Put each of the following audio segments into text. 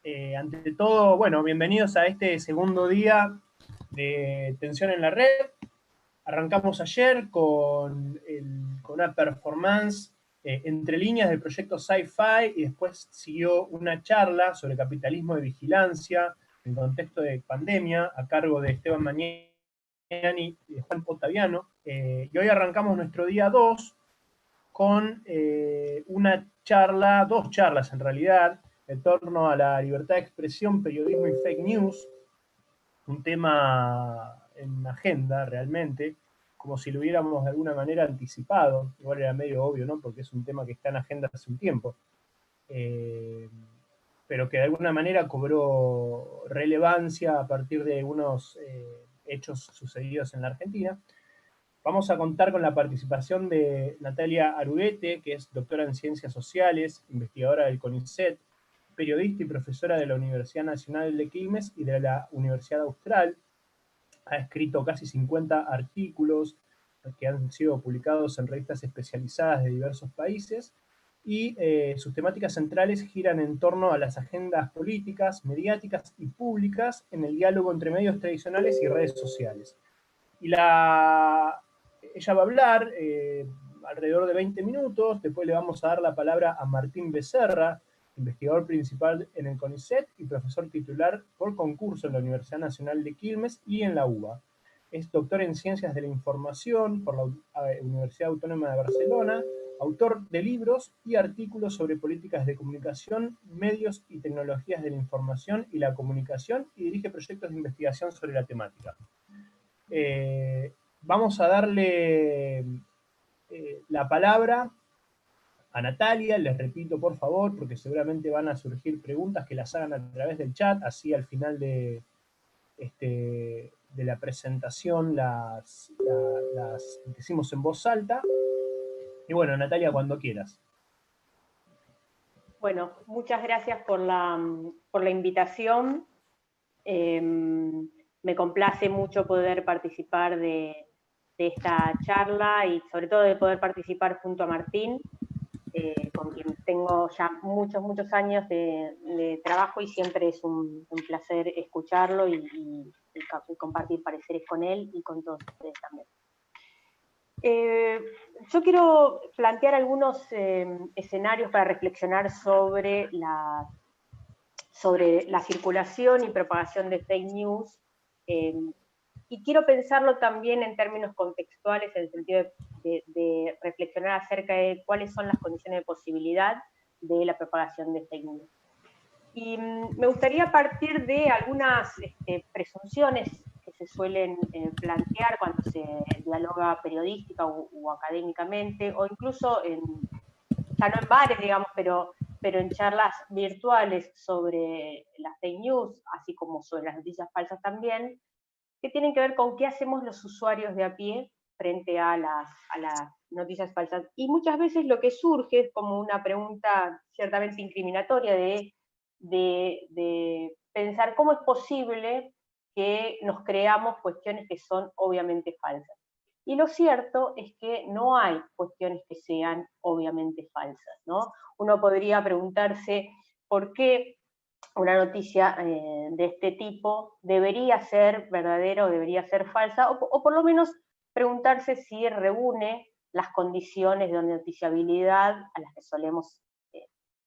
Ante todo, bueno, bienvenidos a este segundo día de Tensión en la Red. Arrancamos ayer con una performance entre líneas del proyecto Sci-Fi y después siguió una charla sobre capitalismo de vigilancia en contexto de pandemia a cargo de Esteban Mañani y de Juan Ottaviano. Y hoy arrancamos nuestro día 2 con una charla, dos charlas en realidad, en torno a la libertad de expresión, periodismo y fake news, un tema en agenda realmente, como si lo hubiéramos de alguna manera anticipado, igual era medio obvio, ¿no? Porque es un tema que está en agenda hace un tiempo, eh, pero que de alguna manera cobró relevancia a partir de algunos hechos sucedidos en la Argentina. Vamos a contar con la participación de Natalia Aruguete, que es doctora en Ciencias Sociales, investigadora del CONICET, periodista y profesora de la Universidad Nacional de Quilmes y de la Universidad Austral. Ha escrito casi 50 artículos que han sido publicados en revistas especializadas de diversos países y sus temáticas centrales giran en torno a las agendas políticas, mediáticas y públicas en el diálogo entre medios tradicionales y redes sociales. Y ella va a hablar alrededor de 20 minutos, después le vamos a dar la palabra a Martín Becerra, investigador principal en el CONICET y profesor titular por concurso en la Universidad Nacional de Quilmes y en la UBA. Es doctor en Ciencias de la Información por la Universidad Autónoma de Barcelona, autor de libros y artículos sobre políticas de comunicación, medios y tecnologías de la información y la comunicación y dirige proyectos de investigación sobre la temática. Vamos a darle la palabra a Natalia, les repito por favor, porque seguramente van a surgir preguntas que las hagan a través del chat, así al final de la presentación las decimos en voz alta. Y bueno, Natalia, cuando quieras. Bueno, muchas gracias por la invitación. Me complace mucho poder participar de esta charla y sobre todo de poder participar junto a Martín, con quien tengo ya muchos años de trabajo y siempre es un placer escucharlo y compartir pareceres con él y con todos ustedes también. Yo quiero plantear algunos escenarios para reflexionar sobre la circulación y propagación de fake news, y quiero pensarlo también en términos contextuales, en el sentido de reflexionar acerca de cuáles son las condiciones de posibilidad de la propagación de fake news. Y me gustaría partir de algunas presunciones que se suelen plantear cuando se dialoga periodística o académicamente, o incluso ya no en bares, digamos, pero en charlas virtuales sobre las fake news, así como sobre las noticias falsas también, que tienen que ver con qué hacemos los usuarios de a pie frente a las noticias falsas. Y muchas veces lo que surge es como una pregunta ciertamente incriminatoria de pensar cómo es posible que nos creamos cuestiones que son obviamente falsas. Y lo cierto es que no hay cuestiones que sean obviamente falsas, ¿no? Uno podría preguntarse por qué una noticia de este tipo debería ser verdadera o debería ser falsa, o por lo menos preguntarse si reúne las condiciones de noticiabilidad a las que solemos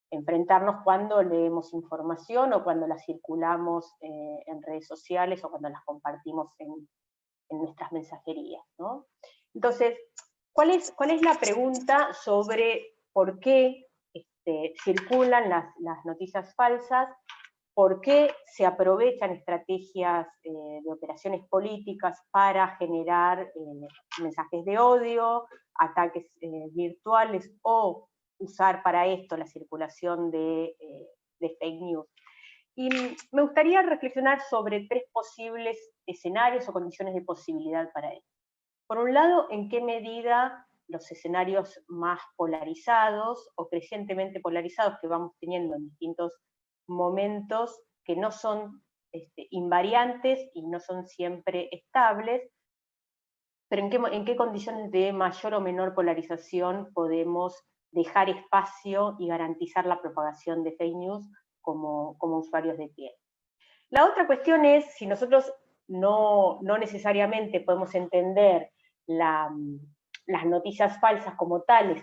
enfrentarnos cuando leemos información o cuando la circulamos en redes sociales o cuando las compartimos en nuestras mensajerías, ¿no? Entonces, ¿cuál es la pregunta sobre por qué circulan las noticias falsas? ¿Por qué se aprovechan estrategias de operaciones políticas para generar mensajes de odio, ataques virtuales, o usar para esto la circulación de fake news? Y me gustaría reflexionar sobre tres posibles escenarios o condiciones de posibilidad para esto. Por un lado, en qué medida los escenarios más polarizados o crecientemente polarizados que vamos teniendo en distintos momentos, que no son invariantes y no son siempre estables, pero en qué condiciones de mayor o menor polarización podemos dejar espacio y garantizar la propagación de fake news como usuarios de piel. La otra cuestión es, si nosotros no necesariamente podemos entender las noticias falsas como tales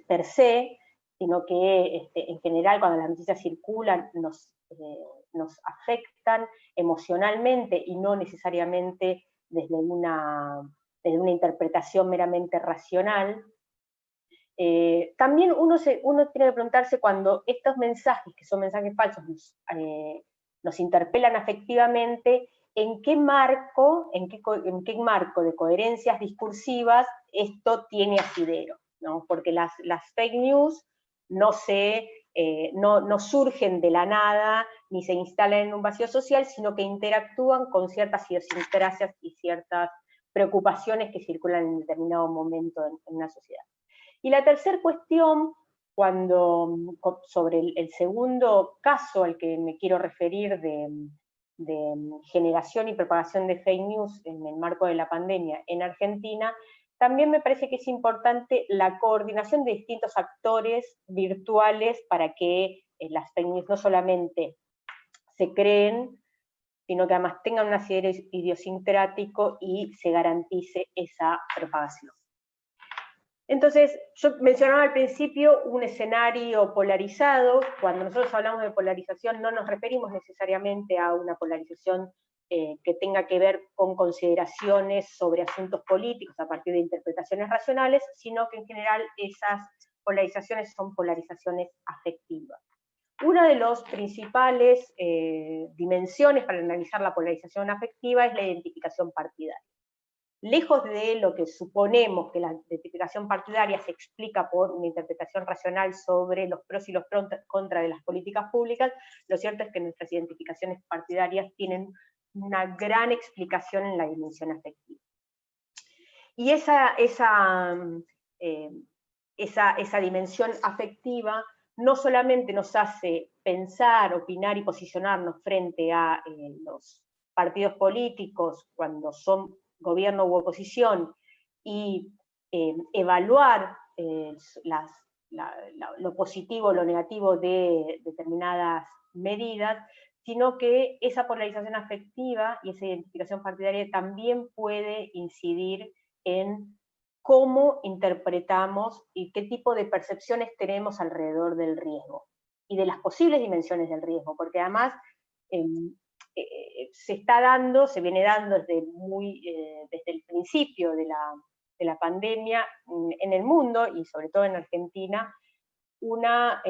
per se, sino que en general cuando las noticias circulan nos afectan emocionalmente y no necesariamente desde una interpretación meramente racional. También uno tiene que preguntarse cuando estos mensajes, que son mensajes falsos, nos interpelan afectivamente, ¿en qué marco de coherencias discursivas esto tiene asidero, ¿no? Porque las fake news no surgen de la nada, ni se instalan en un vacío social, sino que interactúan con ciertas idiosincrasias y ciertas preocupaciones que circulan en determinado momento en una sociedad. Y la tercera cuestión, sobre el segundo caso al que me quiero referir de generación y propagación de fake news en el marco de la pandemia en Argentina, también me parece que es importante la coordinación de distintos actores virtuales para que las fake news no solamente se creen, sino que además tengan un asidero idiosincrático y se garantice esa propagación. Entonces, yo mencionaba al principio un escenario polarizado. Cuando nosotros hablamos de polarización no nos referimos necesariamente a una polarización que tenga que ver con consideraciones sobre asuntos políticos a partir de interpretaciones racionales, sino que en general esas polarizaciones son polarizaciones afectivas. Una de las principales dimensiones para analizar la polarización afectiva es la identificación partidaria. Lejos de lo que suponemos que la identificación partidaria se explica por una interpretación racional sobre los pros y los contras de las políticas públicas, lo cierto es que nuestras identificaciones partidarias tienen una gran explicación en la dimensión afectiva. Y esa dimensión afectiva no solamente nos hace pensar, opinar y posicionarnos frente a los partidos políticos cuando son gobierno u oposición, y evaluar lo positivo o lo negativo de determinadas medidas, sino que esa polarización afectiva y esa identificación partidaria también puede incidir en cómo interpretamos y qué tipo de percepciones tenemos alrededor del riesgo y de las posibles dimensiones del riesgo, porque además se viene dando desde el principio de la pandemia en el mundo, y sobre todo en Argentina, una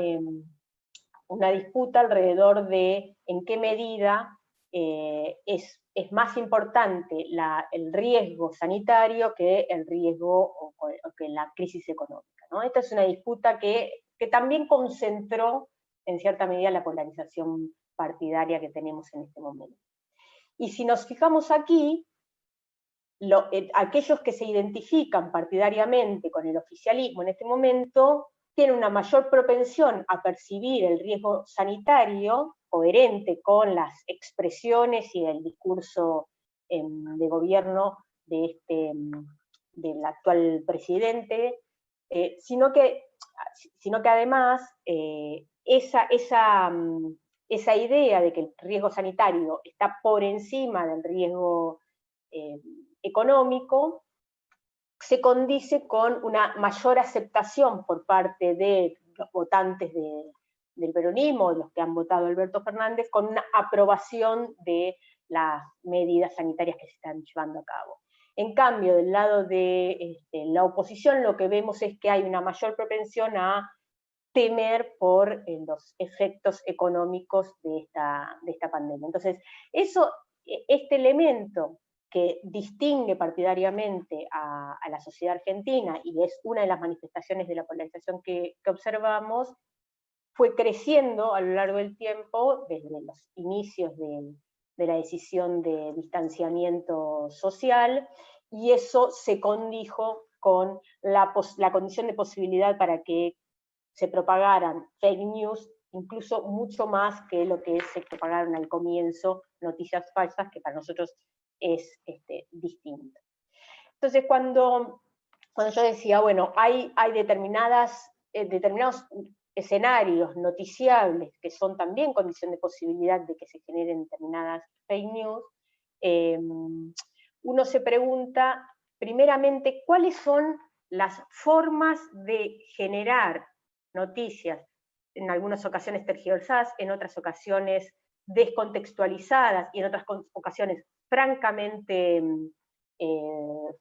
disputa alrededor de en qué medida es más importante el riesgo sanitario que el riesgo o que la crisis económica, ¿no? Esta es una disputa que también concentró en cierta medida la polarización partidaria que tenemos en este momento. Y si nos fijamos aquí, aquellos que se identifican partidariamente con el oficialismo en este momento tienen una mayor propensión a percibir el riesgo sanitario coherente con las expresiones y el discurso de gobierno del actual presidente, sino que además esa idea de que el riesgo sanitario está por encima del riesgo económico se condice con una mayor aceptación por parte de los votantes del peronismo, los que han votado a Alberto Fernández, con una aprobación de las medidas sanitarias que se están llevando a cabo. En cambio, del lado de la oposición, lo que vemos es que hay una mayor propensión a temer por los efectos económicos de esta pandemia. Entonces, este elemento que distingue partidariamente a la sociedad argentina, y es una de las manifestaciones de la polarización que observamos, fue creciendo a lo largo del tiempo, desde los inicios de la decisión de distanciamiento social, y eso se condijo con la condición de posibilidad para que se propagaran fake news, incluso mucho más que lo que se propagaron al comienzo, noticias falsas, que para nosotros es distinto. Entonces, cuando yo decía, bueno, hay determinados escenarios noticiables, que son también condición de posibilidad de que se generen determinadas fake news, uno se pregunta, primeramente, cuáles son las formas de generar noticias, en algunas ocasiones tergiversadas, en otras ocasiones descontextualizadas y en otras ocasiones francamente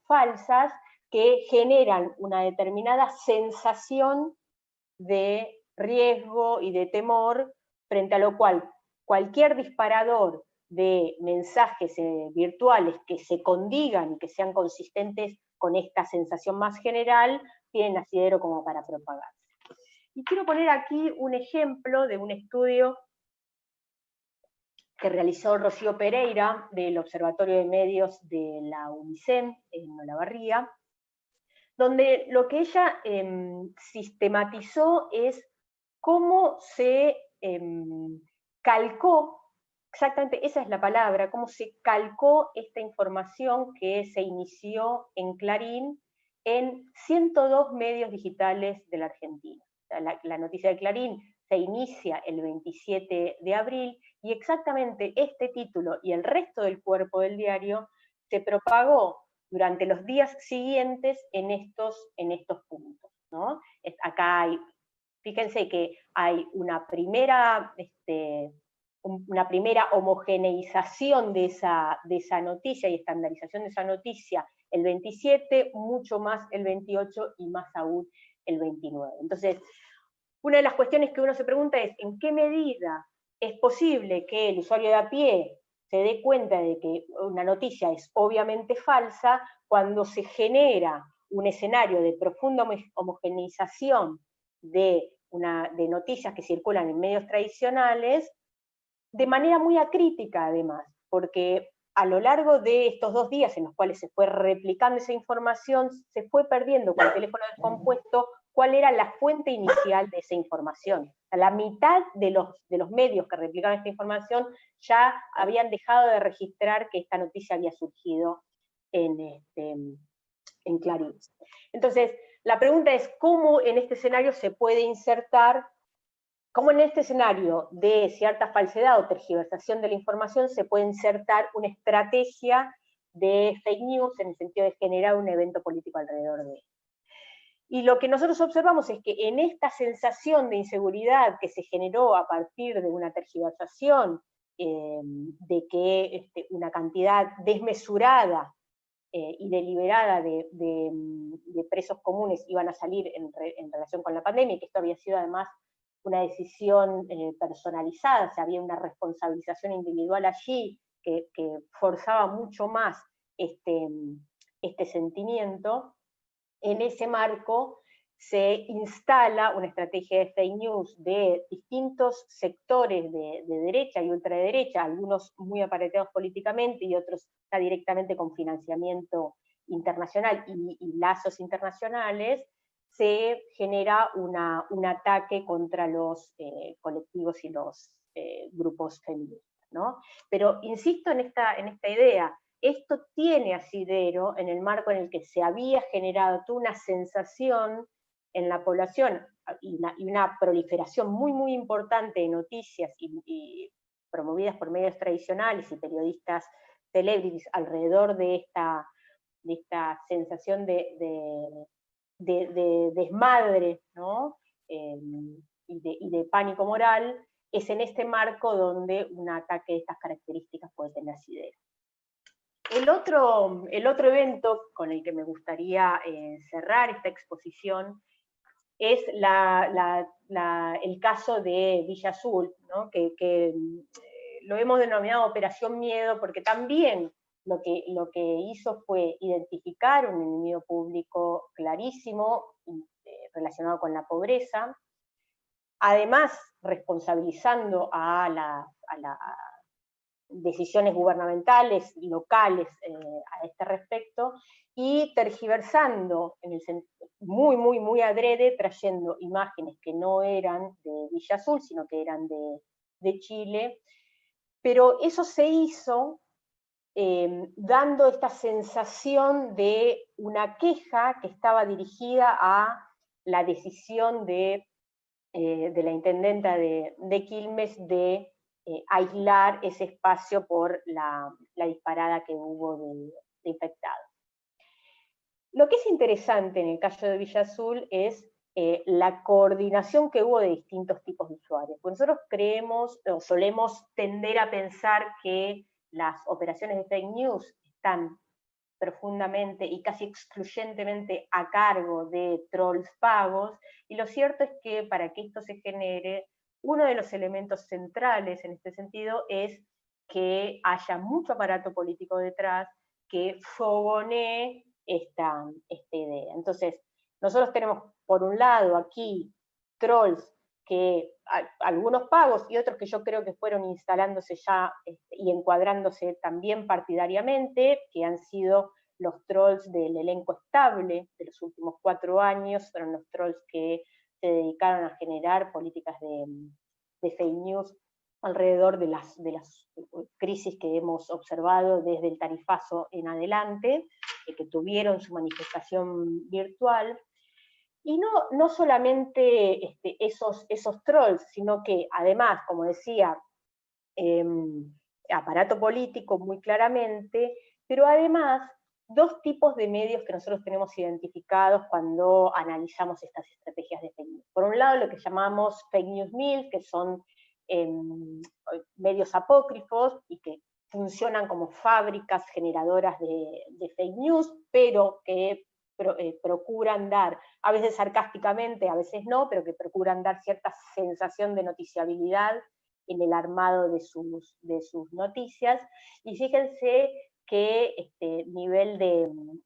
falsas, que generan una determinada sensación de riesgo y de temor, frente a lo cual cualquier disparador de mensajes virtuales que se condigan y que sean consistentes con esta sensación más general, tienen asidero como para propagarse. Y quiero poner aquí un ejemplo de un estudio que realizó Rocío Pereira del Observatorio de Medios de la UNICEN en Olavarría, donde lo que ella sistematizó es cómo se calcó, exactamente esa es la palabra, cómo se calcó esta información que se inició en Clarín en 102 medios digitales de la Argentina. La noticia de Clarín se inicia el 27 de abril y exactamente este título y el resto del cuerpo del diario se propagó durante los días siguientes en estos puntos, ¿no? Acá hay, fíjense que hay una primera homogeneización de esa noticia y estandarización de esa noticia el 27, mucho más el 28 y más aún el 29. Entonces, una de las cuestiones que uno se pregunta es, ¿en qué medida es posible que el usuario de a pie se dé cuenta de que una noticia es obviamente falsa cuando se genera un escenario de profunda homogeneización de noticias que circulan en medios tradicionales, de manera muy acrítica además, porque a lo largo de estos 2 días en los cuales se fue replicando esa información, se fue perdiendo con el teléfono descompuesto cuál era la fuente inicial de esa información. La mitad de los medios que replicaban esta información ya habían dejado de registrar que esta noticia había surgido en Clarín. Entonces, la pregunta es cómo en este escenario se puede insertar, cómo en este escenario de cierta falsedad o tergiversación de la información se puede insertar una estrategia de fake news en el sentido de generar un evento político alrededor de él. Y lo que nosotros observamos es que en esta sensación de inseguridad que se generó a partir de una tergiversación, de que una cantidad desmesurada y deliberada de presos comunes iban a salir en relación con la pandemia, y que esto había sido además una decisión personalizada, o sea, había una responsabilización individual allí que forzaba mucho más este sentimiento. En ese marco se instala una estrategia de fake news de distintos sectores de derecha y ultraderecha, algunos muy aparatados políticamente y otros ya directamente con financiamiento internacional y lazos internacionales. Se genera un ataque contra los colectivos y los grupos feministas, ¿no? Pero insisto en esta idea, esto tiene asidero en el marco en el que se había generado toda una sensación en la población y una proliferación muy, muy importante de noticias y promovidas por medios tradicionales y periodistas celebrities alrededor de esta sensación de desmadre, ¿no? Y de pánico moral. Es en este marco donde un ataque de estas características puede tener asidero. El otro evento con el que me gustaría cerrar esta exposición es el caso de Villa Azul, ¿no? que lo hemos denominado Operación Miedo, porque también lo que hizo fue identificar un enemigo público clarísimo relacionado con la pobreza, además responsabilizando a decisiones gubernamentales y locales a este respecto, y tergiversando muy, muy, muy adrede, trayendo imágenes que no eran de Villa Azul, sino que eran de Chile, pero eso se hizo dando esta sensación de una queja que estaba dirigida a la decisión de de la intendenta de Quilmes de aislar ese espacio por la disparada que hubo de infectados. Lo que es interesante en el caso de Villa Azul es la coordinación que hubo de distintos tipos de usuarios. Pues nosotros creemos, o solemos tender a pensar que las operaciones de fake news están profundamente y casi excluyentemente a cargo de trolls pagos, y lo cierto es que para que esto se genere, uno de los elementos centrales en este sentido es que haya mucho aparato político detrás que fogonee esta idea. Entonces, nosotros tenemos por un lado aquí trolls que algunos pagos y otros que yo creo que fueron instalándose ya y encuadrándose también partidariamente, que han sido los trolls del elenco estable de los últimos 4 años, fueron los trolls que se dedicaron a generar políticas de fake news alrededor de las crisis que hemos observado desde el tarifazo en adelante, que tuvieron su manifestación virtual. Y no solamente esos trolls, sino que además, como decía, aparato político muy claramente, pero además 2 tipos de medios que nosotros tenemos identificados cuando analizamos estas estrategias de fake news. Por un lado, lo que llamamos fake news mills, que son medios apócrifos y que funcionan como fábricas generadoras de fake news, pero que procuran dar, a veces sarcásticamente, a veces no, pero que procuran dar cierta sensación de noticiabilidad en el armado de sus noticias. Y fíjense que este nivel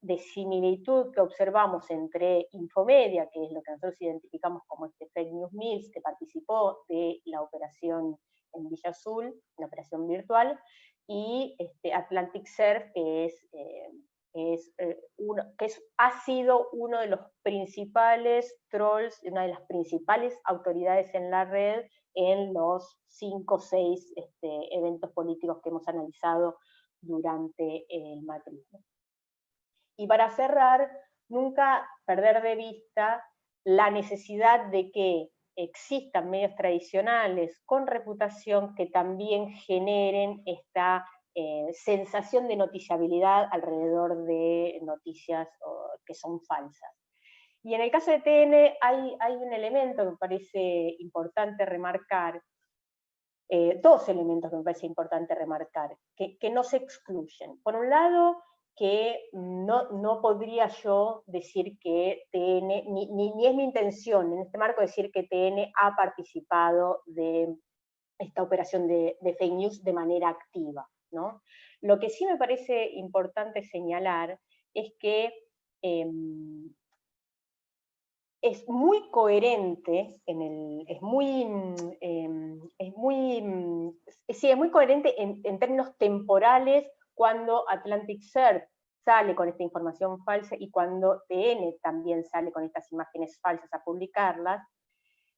de similitud que observamos entre Infomedia, que es lo que nosotros identificamos como este fake news mills, que participó de la operación en Villa Azul, la operación virtual, y Atlantic Surf, que ha sido uno de los principales trolls, una de las principales autoridades en la red en los 5 o 6 eventos políticos que hemos analizado durante el macrismo. Y para cerrar, nunca perder de vista la necesidad de que existan medios tradicionales con reputación que también generen esta sensación de noticiabilidad alrededor de noticias que son falsas. Y en el caso de TN hay un elemento que me parece importante remarcar, 2 elementos que me parece importante remarcar, que no se excluyen. Por un lado, que no podría yo decir que TN, ni es mi intención en este marco decir que TN ha participado de esta operación de fake news de manera activa, ¿no? Lo que sí me parece importante señalar es que es muy coherente es muy coherente en términos temporales cuando Atlantic Surf sale con esta información falsa y cuando TN también sale con estas imágenes falsas a publicarlas,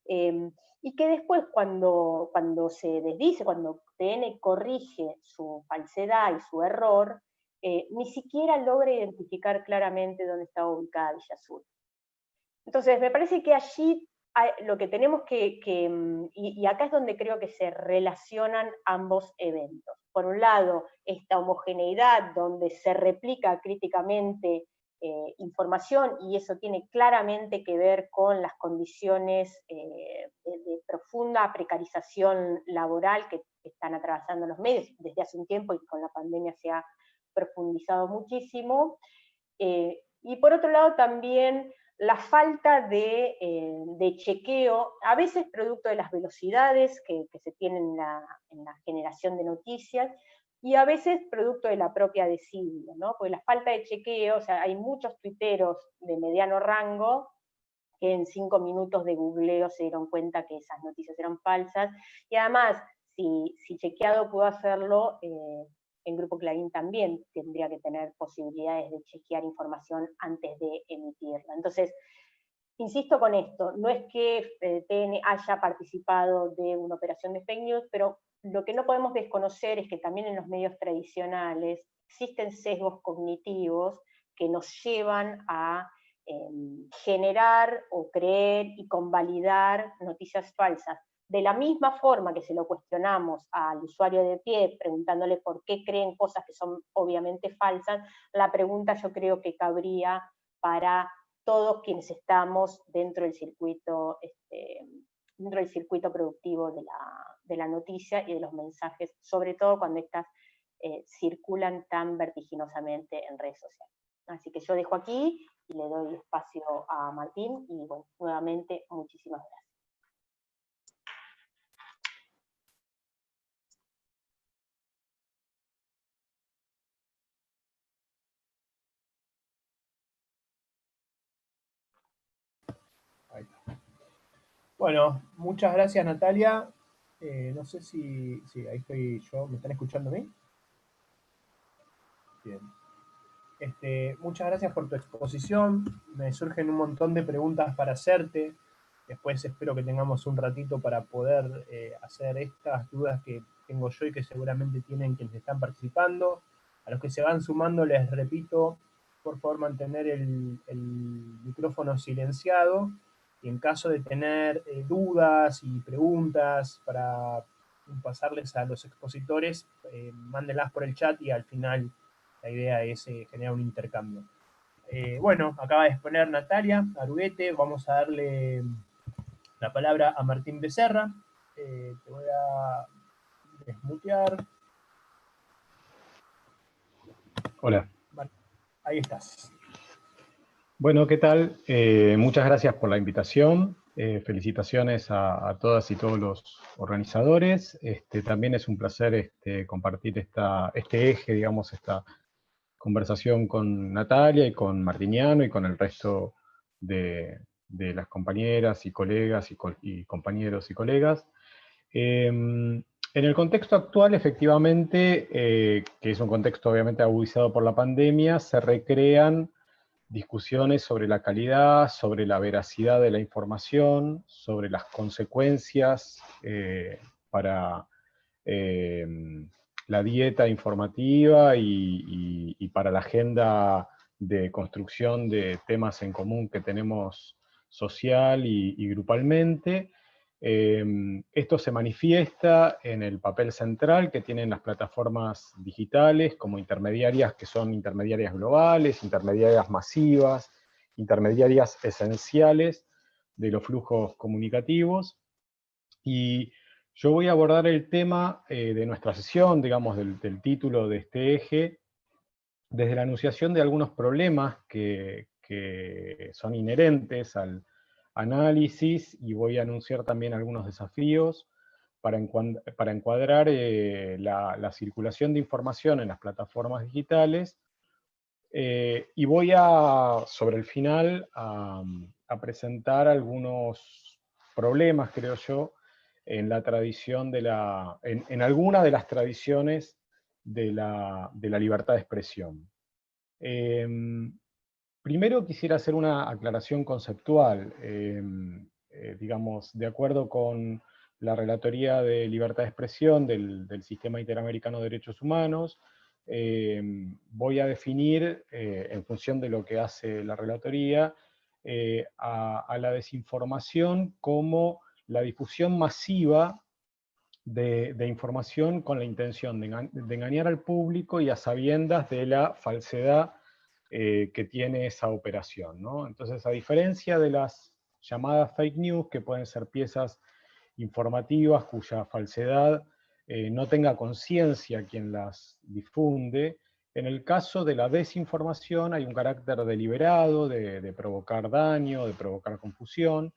y que después cuando se desdice, cuando TN corrige su falsedad y su error, ni siquiera logra identificar claramente dónde estaba ubicada Villa Azul. Entonces, me parece que allí lo que tenemos y acá es donde creo que se relacionan ambos eventos. Por un lado, esta homogeneidad donde se replica críticamente información, y eso tiene claramente que ver con las condiciones de profunda precarización laboral que están atravesando los medios desde hace un tiempo y con la pandemia se ha profundizado muchísimo. Y por otro lado también la falta de chequeo, a veces producto de las velocidades que se tienen en la generación de noticias, y a veces producto de la propia desidia, ¿no? Porque la falta de chequeo, o sea, hay muchos tuiteros de mediano rango que en 5 minutos de googleo se dieron cuenta que esas noticias eran falsas, y además, si chequeado pudo hacerlo, el Grupo Clarín también tendría que tener posibilidades de chequear información antes de emitirla. Entonces, insisto con esto, no es que TN haya participado de una operación de fake news, pero lo que no podemos desconocer es que también en los medios tradicionales existen sesgos cognitivos que nos llevan a generar o creer y convalidar noticias falsas. De la misma forma que se lo cuestionamos al usuario de pie, preguntándole por qué creen cosas que son obviamente falsas, la pregunta yo creo que cabría para todos quienes estamos dentro del circuito, productivo de la noticia y de los mensajes, sobre todo cuando estas circulan tan vertiginosamente en redes sociales. Así que yo dejo aquí y le doy espacio a Martín, y bueno, nuevamente muchísimas gracias. Ahí está. Bueno, muchas gracias, Natalia. No sé si ahí estoy yo. ¿Me están escuchando a mí? Bien. Muchas gracias por tu exposición. Me surgen un montón de preguntas para hacerte. Después espero que tengamos un ratito para poder hacer estas dudas que tengo yo y que seguramente tienen quienes están participando. A los que se van sumando les repito, por favor mantener el micrófono silenciado, y en caso de tener dudas y preguntas para pasarles a los expositores, mándenlas por el chat y al final la idea es generar un intercambio. Bueno, acaba de exponer Natalia Aruguete. Vamos a darle la palabra a Martín Becerra. Te voy a desmutear. Hola. Ahí estás. Bueno, ¿qué tal? Muchas gracias por la invitación. Felicitaciones a todas y todos los organizadores. También es un placer compartir este eje, digamos, esta conversación con Natalia y con Martiniano y con el resto de las compañeras y colegas y compañeros y colegas. En el contexto actual, efectivamente, que es un contexto obviamente agudizado por la pandemia, se recrean discusiones sobre la calidad, sobre la veracidad de la información, sobre las consecuencias para la dieta informativa y para la agenda de construcción de temas en común que tenemos social y grupalmente. Esto se manifiesta en el papel central que tienen las plataformas digitales como intermediarias, que son intermediarias globales, intermediarias masivas, intermediarias esenciales de los flujos comunicativos. Y yo voy a abordar el tema de nuestra sesión, digamos, del título de este eje, desde la enunciación de algunos problemas que son inherentes al análisis, y voy a anunciar también algunos desafíos para encuadrar la circulación de información en las plataformas digitales, y voy sobre el final, a presentar algunos problemas, creo yo, en la tradición en alguna de las tradiciones de la libertad de expresión. Primero quisiera hacer una aclaración conceptual. Digamos, de acuerdo con la Relatoría de Libertad de Expresión del Sistema Interamericano de Derechos Humanos, voy a definir, en función de lo que hace la Relatoría, a la desinformación como la difusión masiva de información con la intención de engañar al público y a sabiendas de la falsedad que tiene esa operación, ¿no? Entonces, a diferencia de las llamadas fake news, que pueden ser piezas informativas cuya falsedad no tenga conciencia quien las difunde, en el caso de la desinformación hay un carácter deliberado de provocar daño, de provocar confusión,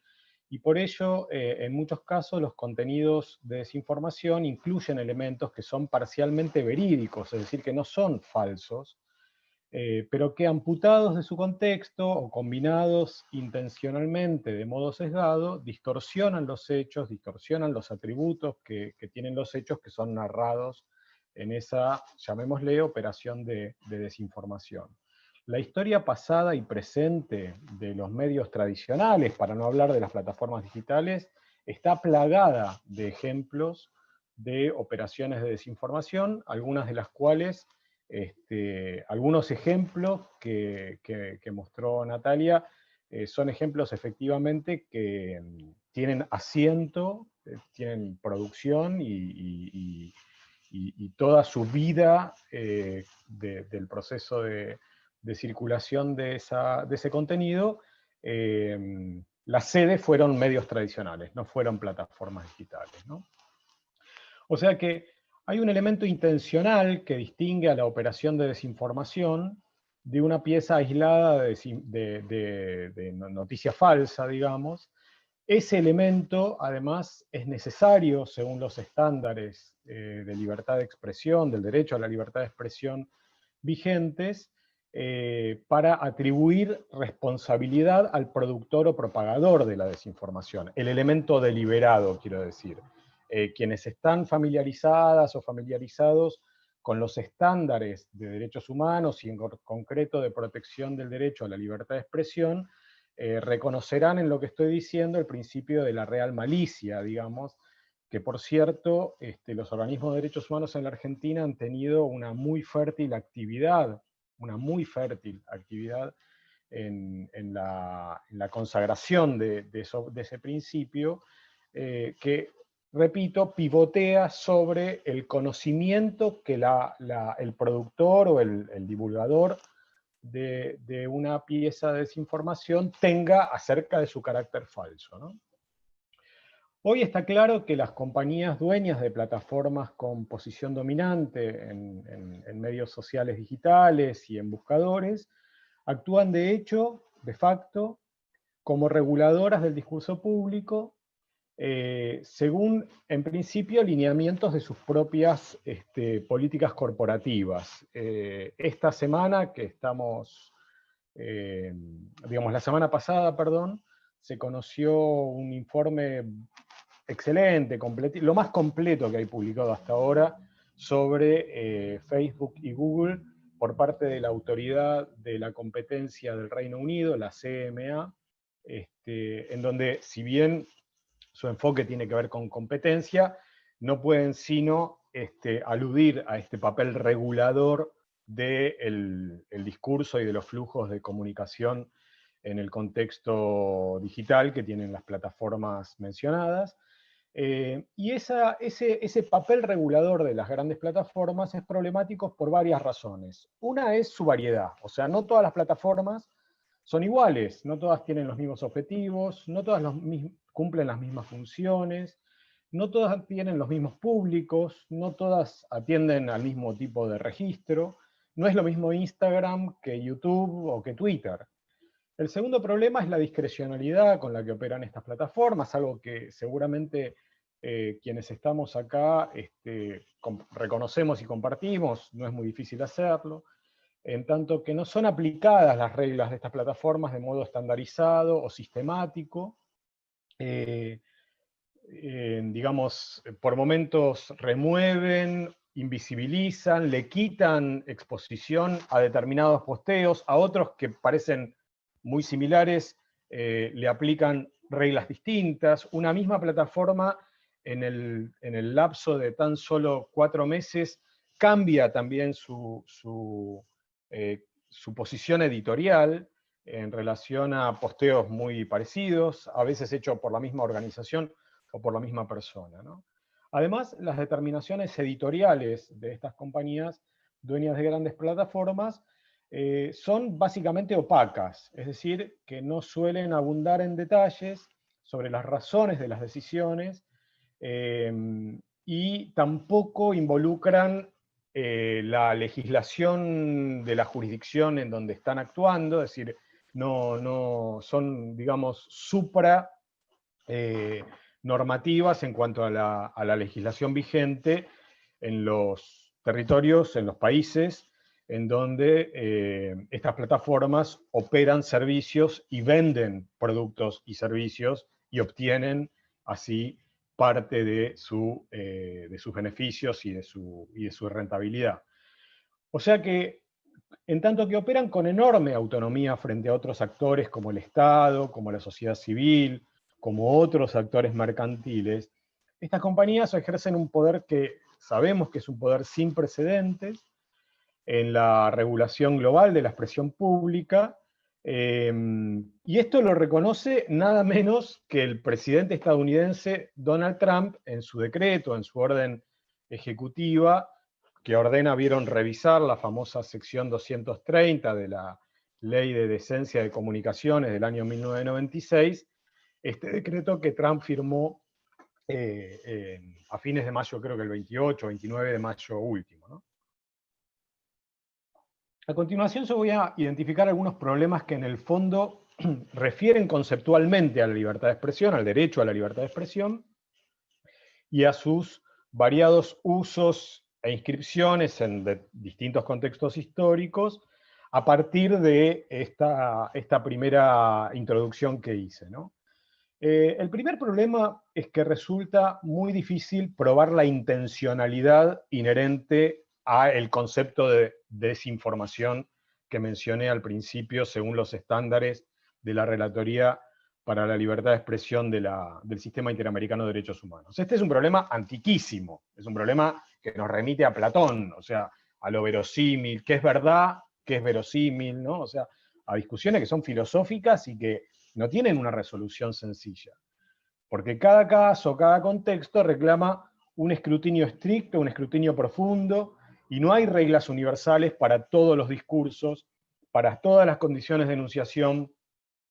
y por ello, en muchos casos, los contenidos de desinformación incluyen elementos que son parcialmente verídicos, es decir, que no son falsos, pero que amputados de su contexto o combinados intencionalmente de modo sesgado, distorsionan los hechos, distorsionan los atributos que tienen los hechos que son narrados en esa, llamémosle, operación de desinformación. La historia pasada y presente de los medios tradicionales, para no hablar de las plataformas digitales, está plagada de ejemplos de operaciones de desinformación, algunas de las cuales, algunos ejemplos que mostró Natalia, son ejemplos efectivamente que tienen asiento, tienen producción y toda su vida del proceso de circulación de ese contenido, las sedes fueron medios tradicionales, no fueron plataformas digitales, ¿no? O sea que hay un elemento intencional que distingue a la operación de desinformación de una pieza aislada de noticia falsa, digamos. Ese elemento, además, es necesario, según los estándares de libertad de expresión, del derecho a la libertad de expresión vigentes, para atribuir responsabilidad al productor o propagador de la desinformación. El elemento deliberado, quiero decir. Quienes están familiarizadas o familiarizados con los estándares de derechos humanos y en concreto de protección del derecho a la libertad de expresión, reconocerán en lo que estoy diciendo el principio de la real malicia, digamos, que por cierto, los organismos de derechos humanos en la Argentina han tenido una muy fértil actividad en la consagración de ese principio, que, repito, pivotea sobre el conocimiento que el productor o el divulgador de una pieza de desinformación tenga acerca de su carácter falso, ¿no? Hoy está claro que las compañías dueñas de plataformas con posición dominante en medios sociales digitales y en buscadores actúan de hecho, de facto, como reguladoras del discurso público, según, en principio, lineamientos de sus propias políticas corporativas. Esta semana que estamos, digamos, la semana pasada, perdón, se conoció un informe excelente, lo más completo que hay publicado hasta ahora sobre Facebook y Google por parte de la Autoridad de la Competencia del Reino Unido, la CMA, en donde, si bien su enfoque tiene que ver con competencia, no pueden sino aludir a este papel regulador del discurso y de los flujos de comunicación en el contexto digital que tienen las plataformas mencionadas. Y ese papel regulador de las grandes plataformas es problemático por varias razones. Una es su variedad, o sea, no todas las plataformas son iguales, no todas tienen los mismos objetivos, no todas cumplen las mismas funciones, no todas tienen los mismos públicos, no todas atienden al mismo tipo de registro, no es lo mismo Instagram que YouTube o que Twitter. El segundo problema es la discrecionalidad con la que operan estas plataformas, algo que seguramente quienes estamos acá reconocemos y compartimos, no es muy difícil hacerlo, en tanto que no son aplicadas las reglas de estas plataformas de modo estandarizado o sistemático. Digamos, por momentos remueven, invisibilizan, le quitan exposición a determinados posteos, a otros que parecen muy similares, le aplican reglas distintas. Una misma plataforma en el lapso de tan solo 4 meses cambia también su posición editorial en relación a posteos muy parecidos, a veces hechos por la misma organización o por la misma persona, ¿no? Además, las determinaciones editoriales de estas compañías dueñas de grandes plataformas son básicamente opacas, es decir, que no suelen abundar en detalles sobre las razones de las decisiones y tampoco involucran la legislación de la jurisdicción en donde están actuando, es decir, no son, digamos, supra normativas en cuanto a la legislación vigente en los territorios, en los países en donde estas plataformas operan servicios y venden productos y servicios y obtienen así parte de sus beneficios y de su rentabilidad. O sea que, en tanto que operan con enorme autonomía frente a otros actores como el Estado, como la sociedad civil, como otros actores mercantiles, estas compañías ejercen un poder que sabemos que es un poder sin precedentes en la regulación global de la expresión pública, Y esto lo reconoce nada menos que el presidente estadounidense Donald Trump en su decreto, en su orden ejecutiva, que ordena, vieron, revisar la famosa sección 230 de la Ley de Decencia de Comunicaciones del año 1996, este decreto que Trump firmó a fines de mayo, creo que el 28 o 29 de mayo último, ¿no? A continuación yo voy a identificar algunos problemas que en el fondo refieren conceptualmente a la libertad de expresión, al derecho a la libertad de expresión, y a sus variados usos e inscripciones en distintos contextos históricos, a partir de esta primera introducción que hice, ¿no? El primer problema es que resulta muy difícil probar la intencionalidad inherente al concepto de desinformación que mencioné al principio según los estándares de la Relatoría para la Libertad de Expresión del Sistema Interamericano de Derechos Humanos. Este es un problema antiquísimo, es un problema que nos remite a Platón, o sea, a lo verosímil, qué es verdad, qué es verosímil, ¿no? O sea, a discusiones que son filosóficas y que no tienen una resolución sencilla, porque cada caso, cada contexto reclama un escrutinio estricto, un escrutinio profundo, y no hay reglas universales para todos los discursos, para todas las condiciones de enunciación,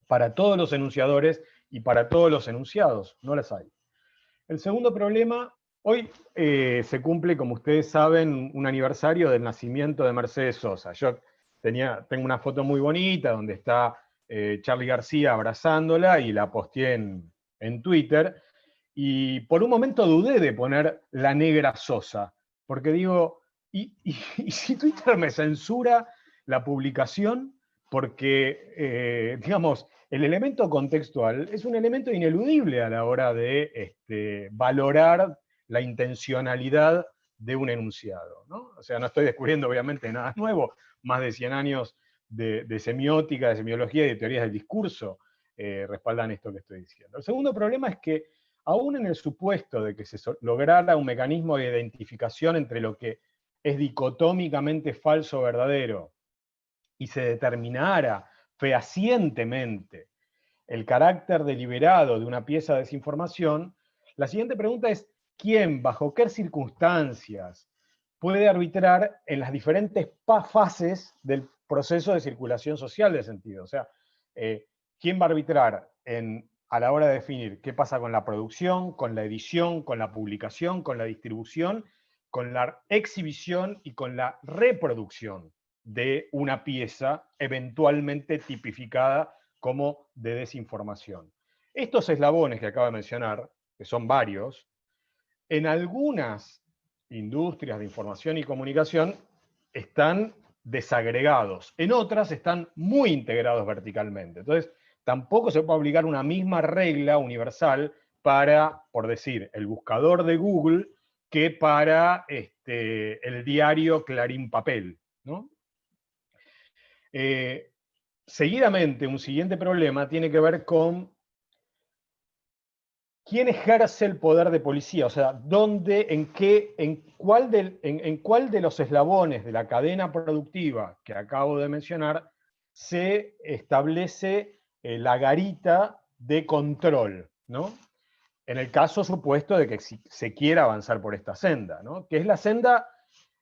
para todos los enunciadores y para todos los enunciados, no las hay. El segundo problema, hoy se cumple, como ustedes saben, un aniversario del nacimiento de Mercedes Sosa. Yo tengo una foto muy bonita donde está Charly García abrazándola y la posteé en Twitter, y por un momento dudé de poner la negra Sosa, porque digo, ¿y si Twitter me censura la publicación? Porque, digamos, el elemento contextual es un elemento ineludible a la hora de valorar la intencionalidad de un enunciado, ¿no? O sea, no estoy descubriendo obviamente nada nuevo, más de 100 años de semiótica, de semiología y de teorías del discurso respaldan esto que estoy diciendo. El segundo problema es que, aún en el supuesto de que se lograra un mecanismo de identificación entre lo que es dicotómicamente falso o verdadero, y se determinara fehacientemente el carácter deliberado de una pieza de desinformación, la siguiente pregunta es: ¿quién, bajo qué circunstancias, puede arbitrar en las diferentes fases del proceso de circulación social de sentido? O sea, ¿quién va a arbitrar a la hora de definir qué pasa con la producción, con la edición, con la publicación, con la distribución, con la exhibición y con la reproducción de una pieza eventualmente tipificada como de desinformación? Estos eslabones que acabo de mencionar, que son varios, en algunas industrias de información y comunicación están desagregados, en otras están muy integrados verticalmente. Entonces, tampoco se puede aplicar una misma regla universal para, por decir, el buscador de Google que para el diario Clarín Papel, ¿no? Seguidamente, un siguiente problema tiene que ver con quién ejerce el poder de policía, o sea, en cuál de los eslabones de la cadena productiva que acabo de mencionar se establece la garita de control, ¿no? En el caso supuesto de que se quiera avanzar por esta senda, ¿no? Que es la senda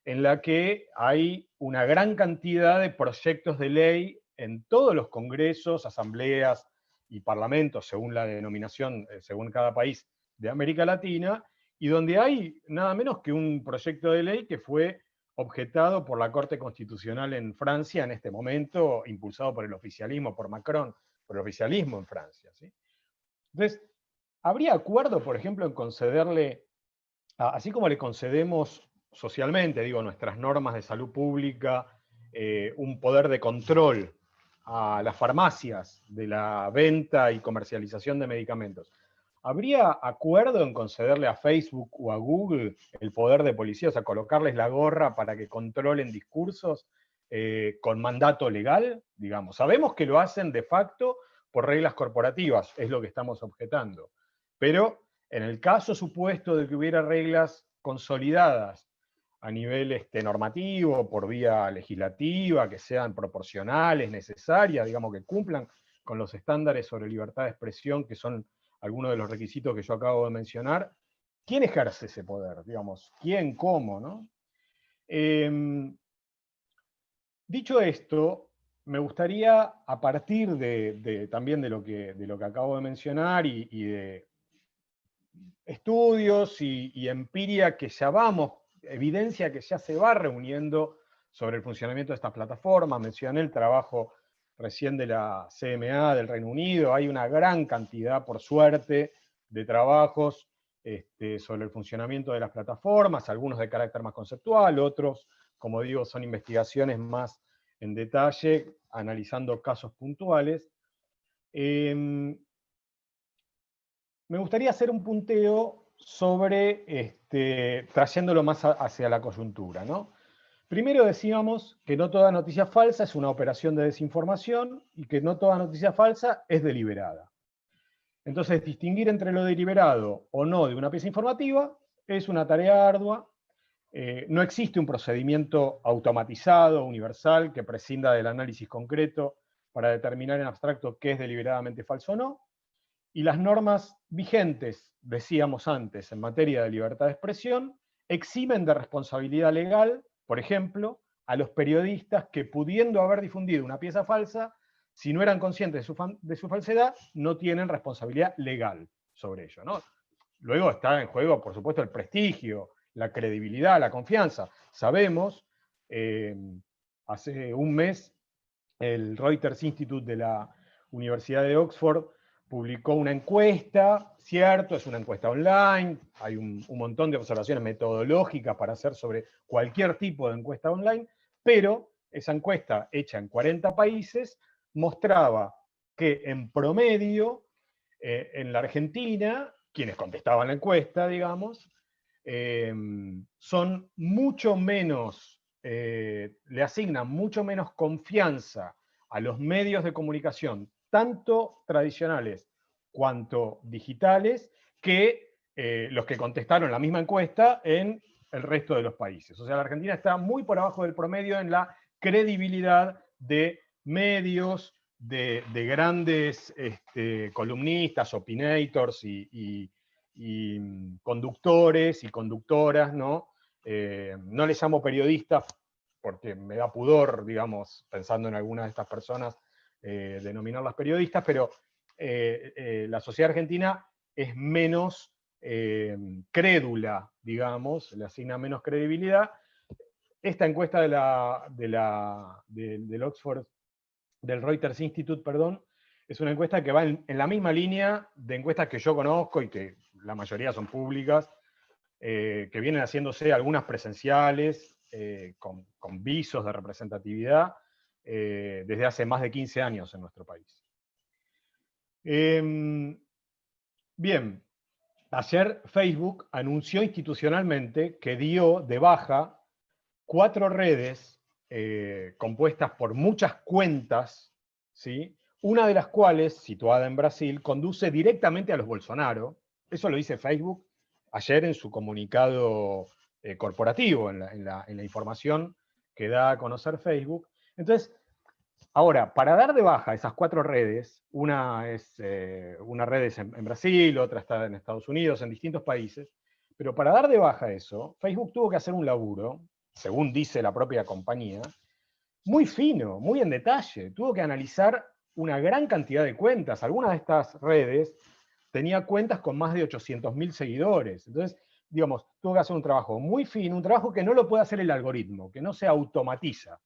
en la que hay una gran cantidad de proyectos de ley en todos los congresos, asambleas y parlamentos, según la denominación, según cada país de América Latina, y donde hay nada menos que un proyecto de ley que fue objetado por la Corte Constitucional en Francia en este momento, impulsado por el oficialismo, por Macron, por el oficialismo en Francia, ¿sí? Entonces, ¿habría acuerdo, por ejemplo, en concederle, así como le concedemos socialmente, digo, nuestras normas de salud pública, un poder de control a las farmacias de la venta y comercialización de medicamentos? ¿Habría acuerdo en concederle a Facebook o a Google el poder de policía, o sea, colocarles la gorra para que controlen discursos con mandato legal, digamos? Sabemos que lo hacen de facto por reglas corporativas, es lo que estamos objetando. Pero en el caso supuesto de que hubiera reglas consolidadas a nivel normativo, por vía legislativa, que sean proporcionales, necesarias, digamos, que cumplan con los estándares sobre libertad de expresión, que son algunos de los requisitos que yo acabo de mencionar. ¿Quién ejerce ese poder? Digamos, ¿quién, cómo, no? Dicho esto, me gustaría, a partir también de lo que acabo de mencionar y de estudios y empiria que ya vamos, evidencia que ya se va reuniendo sobre el funcionamiento de estas plataformas. Mencioné el trabajo recién de la CMA del Reino Unido. Hay una gran cantidad, por suerte, de trabajos sobre el funcionamiento de las plataformas, algunos de carácter más conceptual, otros, como digo, son investigaciones más en detalle, analizando casos puntuales. Me gustaría hacer un punteo sobre, trayéndolo más hacia la coyuntura, ¿no? Primero decíamos que no toda noticia falsa es una operación de desinformación y que no toda noticia falsa es deliberada. Entonces, distinguir entre lo deliberado o no de una pieza informativa es una tarea ardua. No existe un procedimiento automatizado, universal, que prescinda del análisis concreto para determinar en abstracto qué es deliberadamente falso o no. Y las normas vigentes, decíamos antes, en materia de libertad de expresión, eximen de responsabilidad legal, por ejemplo, a los periodistas que, pudiendo haber difundido una pieza falsa, si no eran conscientes de su falsedad, no tienen responsabilidad legal sobre ello, ¿no? Luego está en juego, por supuesto, el prestigio, la credibilidad, la confianza. Sabemos, hace un mes, el Reuters Institute de la Universidad de Oxford publicó una encuesta, cierto, es una encuesta online, hay un montón de observaciones metodológicas para hacer sobre cualquier tipo de encuesta online, pero esa encuesta hecha en 40 países mostraba que en promedio, en la Argentina, quienes contestaban la encuesta, digamos, son mucho menos, le asignan mucho menos confianza a los medios de comunicación, tanto tradicionales cuanto digitales, que los que contestaron la misma encuesta en el resto de los países. O sea, la Argentina está muy por abajo del promedio en la credibilidad de medios, de grandes columnistas, opinators y conductores y conductoras, ¿no? No les llamo periodistas porque me da pudor, digamos, pensando en algunas de estas personas, denominarlas periodistas, pero la sociedad argentina es menos crédula, digamos, le asigna menos credibilidad. Esta encuesta del Oxford, del Reuters Institute, perdón, es una encuesta que va en la misma línea de encuestas que yo conozco y que la mayoría son públicas, que vienen haciéndose algunas presenciales, con visos de representatividad, desde hace más de 15 años en nuestro país. Bien, ayer Facebook anunció institucionalmente que dio de baja 4 redes compuestas por muchas cuentas, ¿sí? Una de las cuales, situada en Brasil, conduce directamente a los Bolsonaro. Eso lo dice Facebook ayer en su comunicado corporativo, en la información que da a conocer Facebook. Entonces, ahora, para dar de baja esas 4 redes, una red es en Brasil, otra está en Estados Unidos, en distintos países, pero para dar de baja eso, Facebook tuvo que hacer un laburo, según dice la propia compañía, muy fino, muy en detalle. Tuvo que analizar una gran cantidad de cuentas. Algunas de estas redes tenían cuentas con más de 800.000 seguidores. Entonces, digamos, tuvo que hacer un trabajo muy fino, un trabajo que no lo puede hacer el algoritmo, que no se automatiza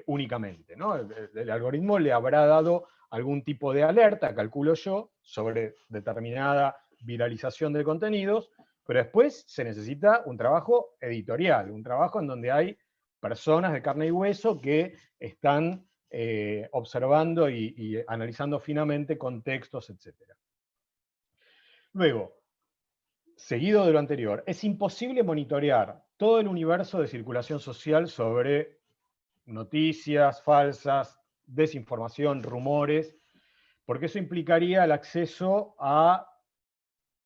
únicamente, ¿no? El algoritmo le habrá dado algún tipo de alerta, calculo yo, sobre determinada viralización de contenidos, pero después se necesita un trabajo editorial, un trabajo en donde hay personas de carne y hueso que están observando y analizando finamente contextos, etc. Luego, seguido de lo anterior, es imposible monitorear todo el universo de circulación social sobre noticias falsas, desinformación, rumores, porque eso implicaría el acceso a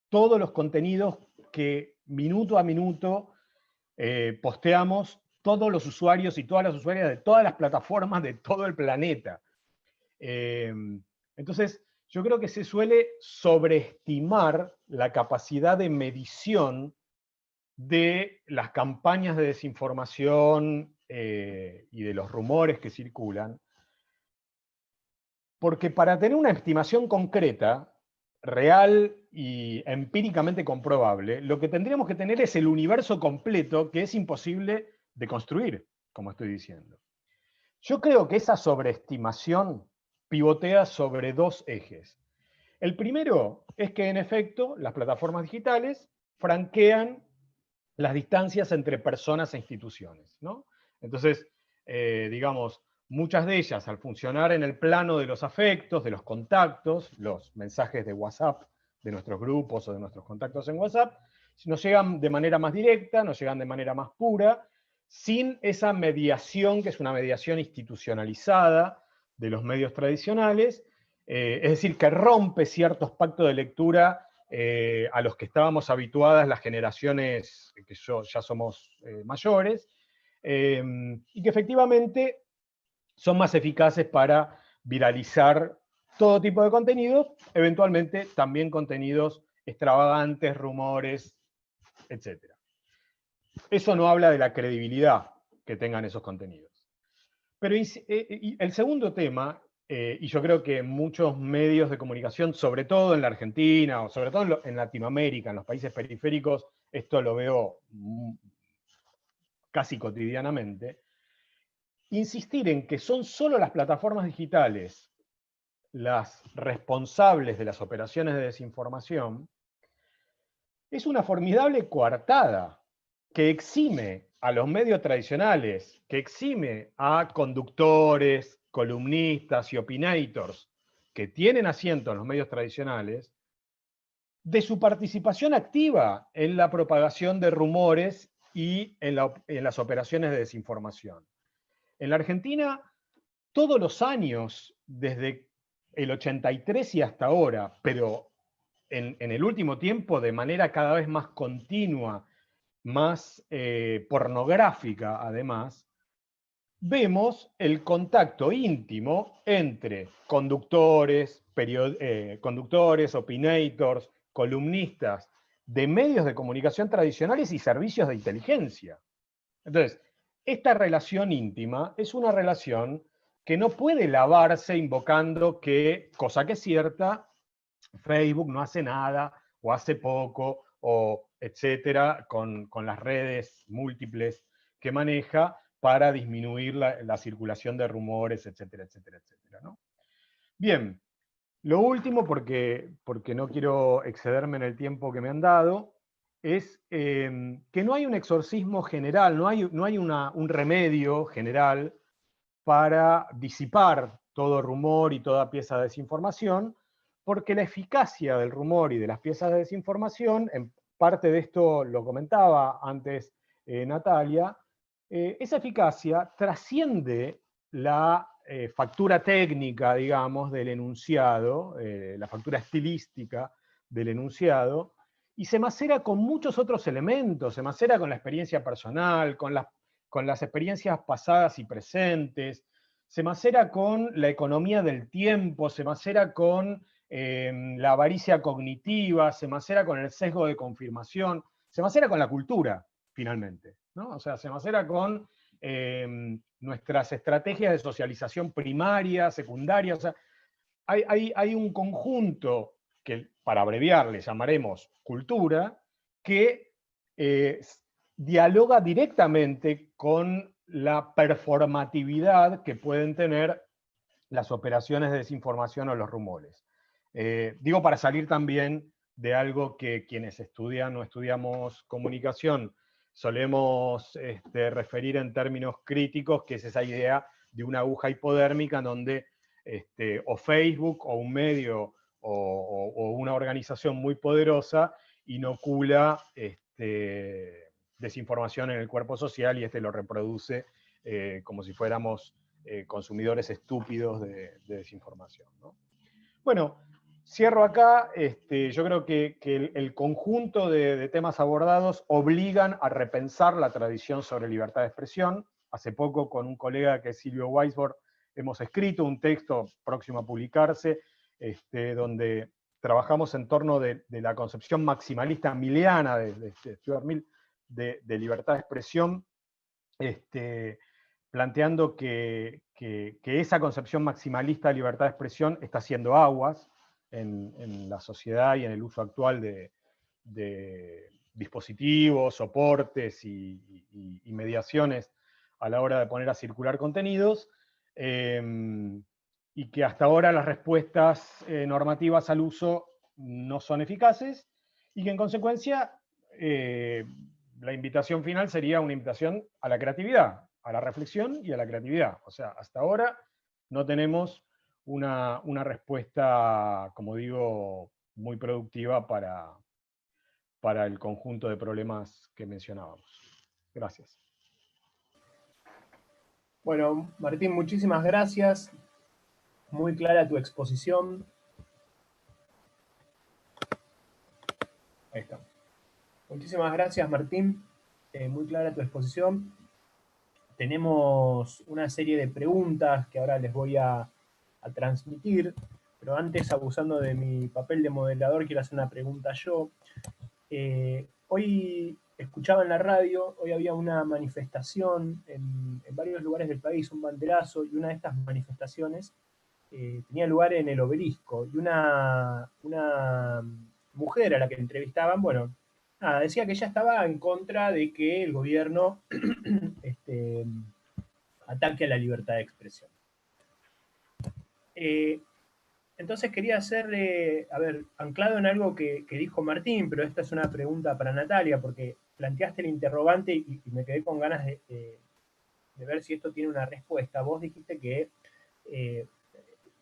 todos los contenidos que minuto a minuto posteamos todos los usuarios y todas las usuarias de todas las plataformas de todo el planeta. Entonces, yo creo que se suele sobreestimar la capacidad de medición de las campañas de desinformación y de los rumores que circulan, porque para tener una estimación concreta, real y empíricamente comprobable, lo que tendríamos que tener es el universo completo, que es imposible de construir, como estoy diciendo. Yo creo que esa sobreestimación pivotea sobre dos ejes. El primero es que, en efecto, las plataformas digitales franquean las distancias entre personas e instituciones, ¿no? Entonces, digamos, muchas de ellas, al funcionar en el plano de los afectos, de los contactos, los mensajes de WhatsApp, de nuestros grupos o de nuestros contactos en WhatsApp, nos llegan de manera más directa, nos llegan de manera más pura, sin esa mediación, que es una mediación institucionalizada de los medios tradicionales, es decir, que rompe ciertos pactos de lectura a los que estábamos habituadas las generaciones que ya somos mayores, y que efectivamente son más eficaces para viralizar todo tipo de contenidos, eventualmente también contenidos extravagantes, rumores, etc. Eso no habla de la credibilidad que tengan esos contenidos. Pero el segundo tema, y yo creo que muchos medios de comunicación, sobre todo en la Argentina, o sobre todo en Latinoamérica, en los países periféricos, esto lo veo casi cotidianamente, insistir en que son solo las plataformas digitales las responsables de las operaciones de desinformación, es una formidable coartada que exime a los medios tradicionales, que exime a conductores, columnistas y opinators que tienen asiento en los medios tradicionales, de su participación activa en la propagación de rumores y en las operaciones de desinformación. En la Argentina, todos los años, desde el 83 y hasta ahora, pero en el último tiempo de manera cada vez más continua, más pornográfica además, vemos el contacto íntimo entre conductores, opinators, columnistas de medios de comunicación tradicionales y servicios de inteligencia. Entonces, esta relación íntima es una relación que no puede lavarse invocando que, cosa que es cierta, Facebook no hace nada, o hace poco, o etcétera, con las redes múltiples que maneja para disminuir la circulación de rumores, etcétera, etcétera, etcétera, ¿no? Bien, lo último, porque no quiero excederme en el tiempo que me han dado, es que no hay un exorcismo general, no hay un remedio general para disipar todo rumor y toda pieza de desinformación, porque la eficacia del rumor y de las piezas de desinformación, en parte de esto lo comentaba antes Natalia, esa eficacia trasciende la factura técnica, digamos, del enunciado, la factura estilística del enunciado, y se macera con muchos otros elementos, se macera con la experiencia personal, con las experiencias pasadas y presentes, se macera con la economía del tiempo, se macera con la avaricia cognitiva, se macera con el sesgo de confirmación, se macera con la cultura, finalmente, ¿no? O sea, se macera con nuestras estrategias de socialización primaria, secundaria, o sea, hay un conjunto que, para abreviar, le llamaremos cultura, que dialoga directamente con la performatividad que pueden tener las operaciones de desinformación o los rumores. Digo, para salir también de algo que quienes estudian o estudiamos comunicación solemos referir en términos críticos, que es esa idea de una aguja hipodérmica en donde o Facebook o un medio o una organización muy poderosa inocula desinformación en el cuerpo social y lo reproduce como si fuéramos consumidores estúpidos de desinformación, ¿no? Bueno, Cierro acá. Yo creo que el conjunto de temas abordados obligan a repensar la tradición sobre libertad de expresión. Hace poco, con un colega que es Silvio Weisbord, hemos escrito un texto próximo a publicarse, donde trabajamos en torno de la concepción maximalista miliana de Stuart Mill de libertad de expresión, planteando que esa concepción maximalista de libertad de expresión está haciendo aguas en la sociedad y en el uso actual de dispositivos, soportes y mediaciones a la hora de poner a circular contenidos, y que hasta ahora las respuestas normativas al uso no son eficaces, y que en consecuencia la invitación final sería una invitación a la creatividad, a la reflexión y a la creatividad. O sea, hasta ahora no tenemos una respuesta, como digo, muy productiva para el conjunto de problemas que mencionábamos. Gracias. Bueno, Martín, muchísimas gracias. Muy clara tu exposición. Ahí está. Muchísimas gracias, Martín. Muy clara tu exposición. Tenemos una serie de preguntas que ahora les voy a transmitir, pero antes, abusando de mi papel de moderador, quiero hacer una pregunta yo. Hoy escuchaba en la radio, hoy había una manifestación en varios lugares del país, un banderazo, y una de estas manifestaciones tenía lugar en el Obelisco, y una mujer a la que entrevistaban, bueno, nada, decía que ella estaba en contra de que el gobierno ataque a la libertad de expresión. Entonces quería hacerle, a ver, anclado en algo que dijo Martín, pero esta es una pregunta para Natalia, porque planteaste el interrogante y me quedé con ganas de ver si esto tiene una respuesta. Vos dijiste que,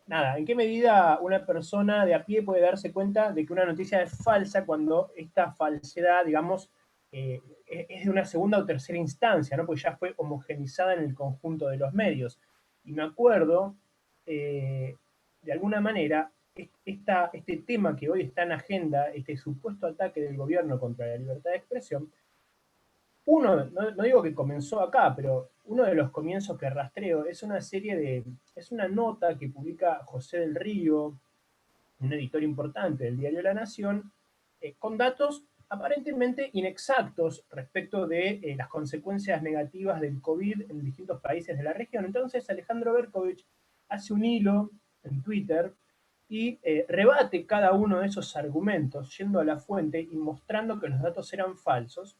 nada, ¿en qué medida una persona de a pie puede darse cuenta de que una noticia es falsa cuando esta falsedad, digamos, es de una segunda o tercera instancia, ¿no? Porque ya fue homogenizada en el conjunto de los medios. Y me acuerdo, de alguna manera, este tema que hoy está en agenda, este supuesto ataque del gobierno contra la libertad de expresión, no digo que comenzó acá, pero uno de los comienzos que rastreo es es una nota que publica José del Río, un editor importante del diario La Nación, con datos aparentemente inexactos respecto de las consecuencias negativas del COVID en distintos países de la región. Entonces Alejandro Berkovich hace un hilo en Twitter y rebate cada uno de esos argumentos yendo a la fuente y mostrando que los datos eran falsos.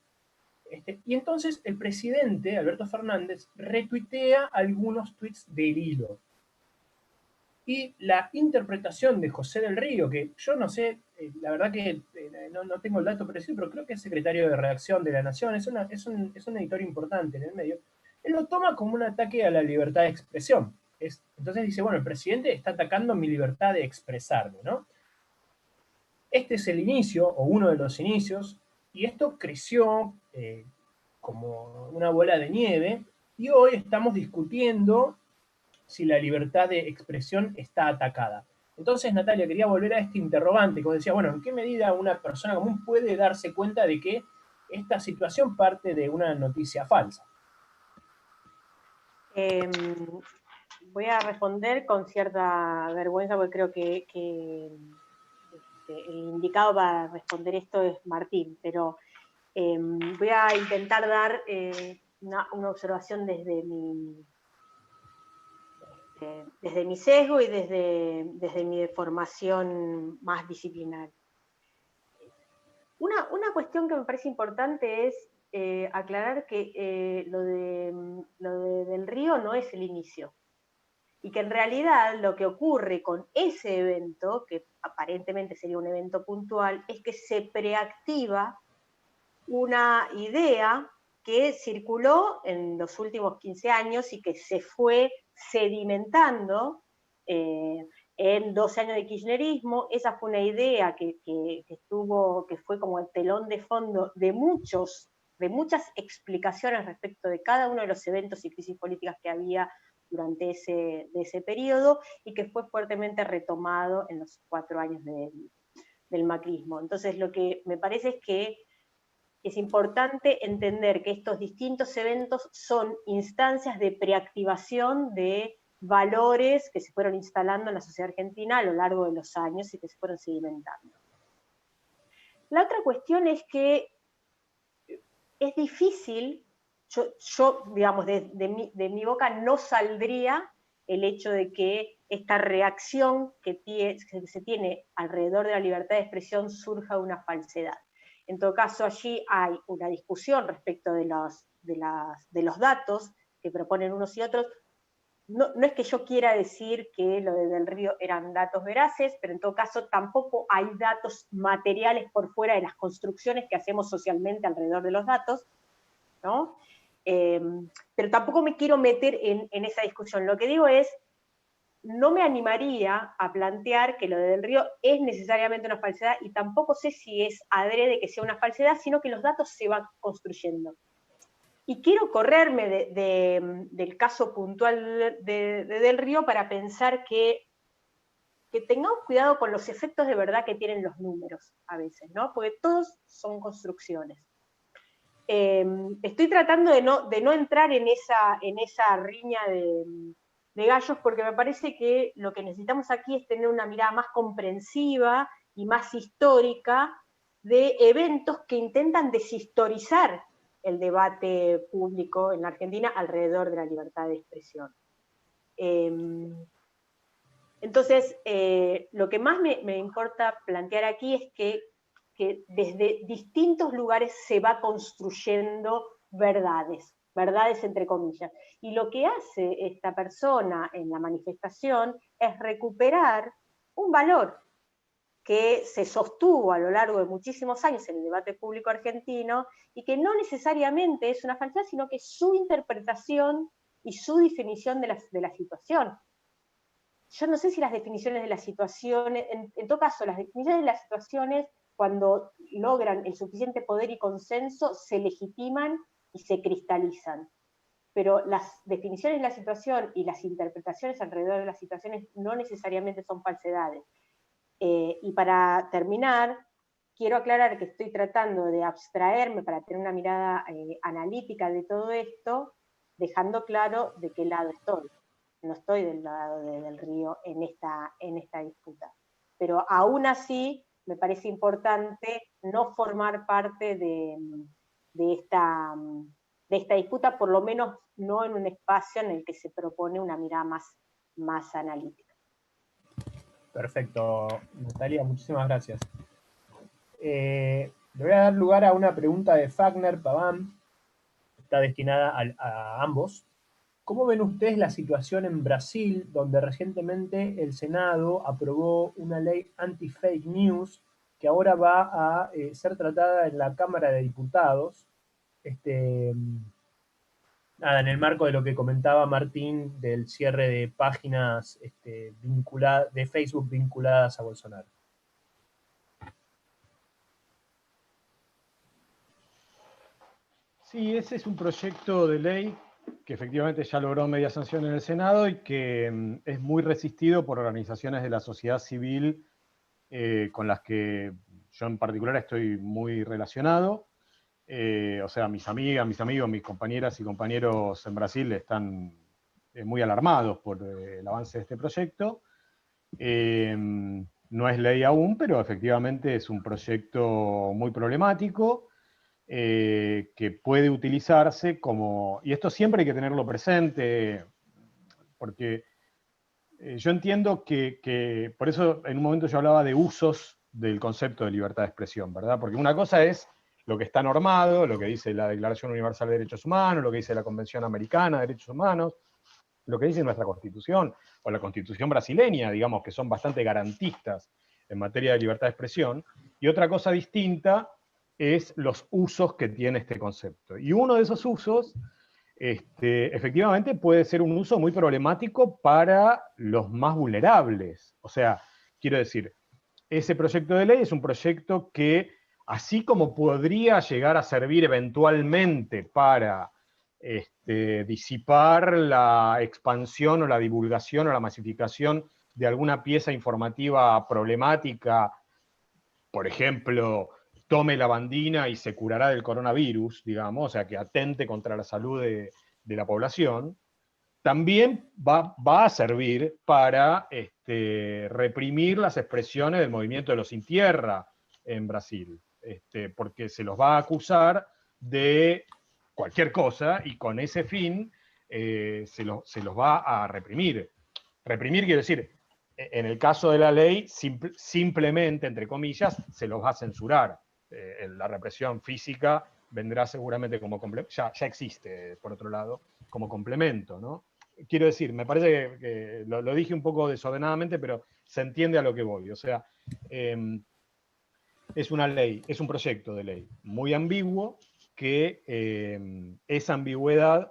Y entonces el presidente, Alberto Fernández, retuitea algunos tweets del hilo. Y la interpretación de José del Río, que yo no sé, la verdad que no tengo el dato preciso, pero creo que es secretario de redacción de La Nación, es un editor importante en el medio, él lo toma como un ataque a la libertad de expresión. Entonces dice, bueno, el presidente está atacando mi libertad de expresarme, ¿no? Este es el inicio, o uno de los inicios, y esto creció como una bola de nieve, y hoy estamos discutiendo si la libertad de expresión está atacada. Entonces, Natalia, quería volver a este interrogante, que vos decías, bueno, ¿en qué medida una persona común puede darse cuenta de que esta situación parte de una noticia falsa? Voy a responder con cierta vergüenza, porque creo que el indicado para responder esto es Martín, pero voy a intentar dar una observación desde mi sesgo y desde mi formación más disciplinar. Una cuestión que me parece importante es aclarar que lo de Del Río no es el inicio, y que en realidad lo que ocurre con ese evento, que aparentemente sería un evento puntual, es que se preactiva una idea que circuló en los últimos 15 años y que se fue sedimentando en 12 años de kirchnerismo. Esa fue una idea que fue como el telón de fondo de muchas explicaciones respecto de cada uno de los eventos y crisis políticas que había durante de ese periodo y que fue fuertemente retomado en los 4 años del macrismo. Entonces lo que me parece es que es importante entender que estos distintos eventos son instancias de preactivación de valores que se fueron instalando en la sociedad argentina a lo largo de los años y que se fueron sedimentando. La otra cuestión es que es difícil, yo digamos, de mi boca no saldría el hecho de que esta reacción que se tiene alrededor de la libertad de expresión surja de una falsedad. En todo caso, allí hay una discusión respecto de los datos que proponen unos y otros. No es que yo quiera decir que lo de Del Río eran datos veraces, pero en todo caso tampoco hay datos materiales por fuera de las construcciones que hacemos socialmente alrededor de los datos, ¿no? Pero tampoco me quiero meter en esa discusión. Lo que digo es, no me animaría a plantear que lo de Del Río es necesariamente una falsedad, y tampoco sé si es adrede que sea una falsedad, sino que los datos se van construyendo. Y quiero correrme del caso puntual de Del Río para pensar que tengamos cuidado con los efectos de verdad que tienen los números a veces, ¿no? Porque todos son construcciones. Estoy tratando de no entrar en esa riña de gallos, porque me parece que lo que necesitamos aquí es tener una mirada más comprensiva y más histórica de eventos que intentan deshistorizar el debate público en la Argentina alrededor de la libertad de expresión. Entonces, lo que más me importa plantear aquí es que desde distintos lugares se va construyendo verdades entre comillas. Y lo que hace esta persona en la manifestación es recuperar un valor que se sostuvo a lo largo de muchísimos años en el debate público argentino y que no necesariamente es una falsedad, sino que es su interpretación y su definición de la situación. Yo no sé si las definiciones de las situaciones, en todo caso, las definiciones de las situaciones, cuando logran el suficiente poder y consenso, se legitiman y se cristalizan. Pero las definiciones de la situación y las interpretaciones alrededor de las situaciones no necesariamente son falsedades. Y para terminar, quiero aclarar que estoy tratando de abstraerme para tener una mirada analítica de todo esto, dejando claro de qué lado estoy. No estoy del lado de Del Río en esta disputa. Pero aún así, me parece importante no formar parte de esta disputa, por lo menos no en un espacio en el que se propone una mirada más analítica. Perfecto, Natalia, muchísimas gracias. Le voy a dar lugar a una pregunta de Fagner Paván, está destinada a ambos. ¿Cómo ven ustedes la situación en Brasil, donde recientemente el Senado aprobó una ley anti-fake news que ahora va a ser tratada en la Cámara de Diputados? Nada, en el marco de lo que comentaba Martín del cierre de páginas de Facebook vinculadas a Bolsonaro. Sí, ese es un proyecto de ley que efectivamente ya logró media sanción en el Senado y que es muy resistido por organizaciones de la sociedad civil con las que yo en particular estoy muy relacionado. O sea, mis amigas, mis amigos, mis compañeras y compañeros en Brasil están muy alarmados por el avance de este proyecto. No es ley aún, pero efectivamente es un proyecto muy problemático que puede utilizarse como... Y esto siempre hay que tenerlo presente, porque yo entiendo que... Por eso en un momento yo hablaba de usos del concepto de libertad de expresión, ¿verdad? Porque una cosa es lo que está normado, lo que dice la Declaración Universal de Derechos Humanos, lo que dice la Convención Americana de Derechos Humanos, lo que dice nuestra Constitución, o la Constitución brasileña, digamos, que son bastante garantistas en materia de libertad de expresión, y otra cosa distinta es los usos que tiene este concepto. Y uno de esos usos, efectivamente, puede ser un uso muy problemático para los más vulnerables. O sea, quiero decir, ese proyecto de ley es un proyecto que, así como podría llegar a servir eventualmente para disipar la expansión o la divulgación o la masificación de alguna pieza informativa problemática, por ejemplo, tome lavandina y se curará del coronavirus, digamos, o sea, que atente contra la salud de la población, también va a servir para reprimir las expresiones del movimiento de los sin tierra en Brasil, porque se los va a acusar de cualquier cosa y con ese fin se los va a reprimir. Reprimir quiere decir, en el caso de la ley, simplemente, entre comillas, se los va a censurar. La represión física vendrá seguramente como complemento, ya existe, por otro lado, como complemento, ¿no? Quiero decir, me parece que lo dije un poco desordenadamente, pero se entiende a lo que voy. O sea, es una ley, es un proyecto de ley muy ambiguo, que esa ambigüedad,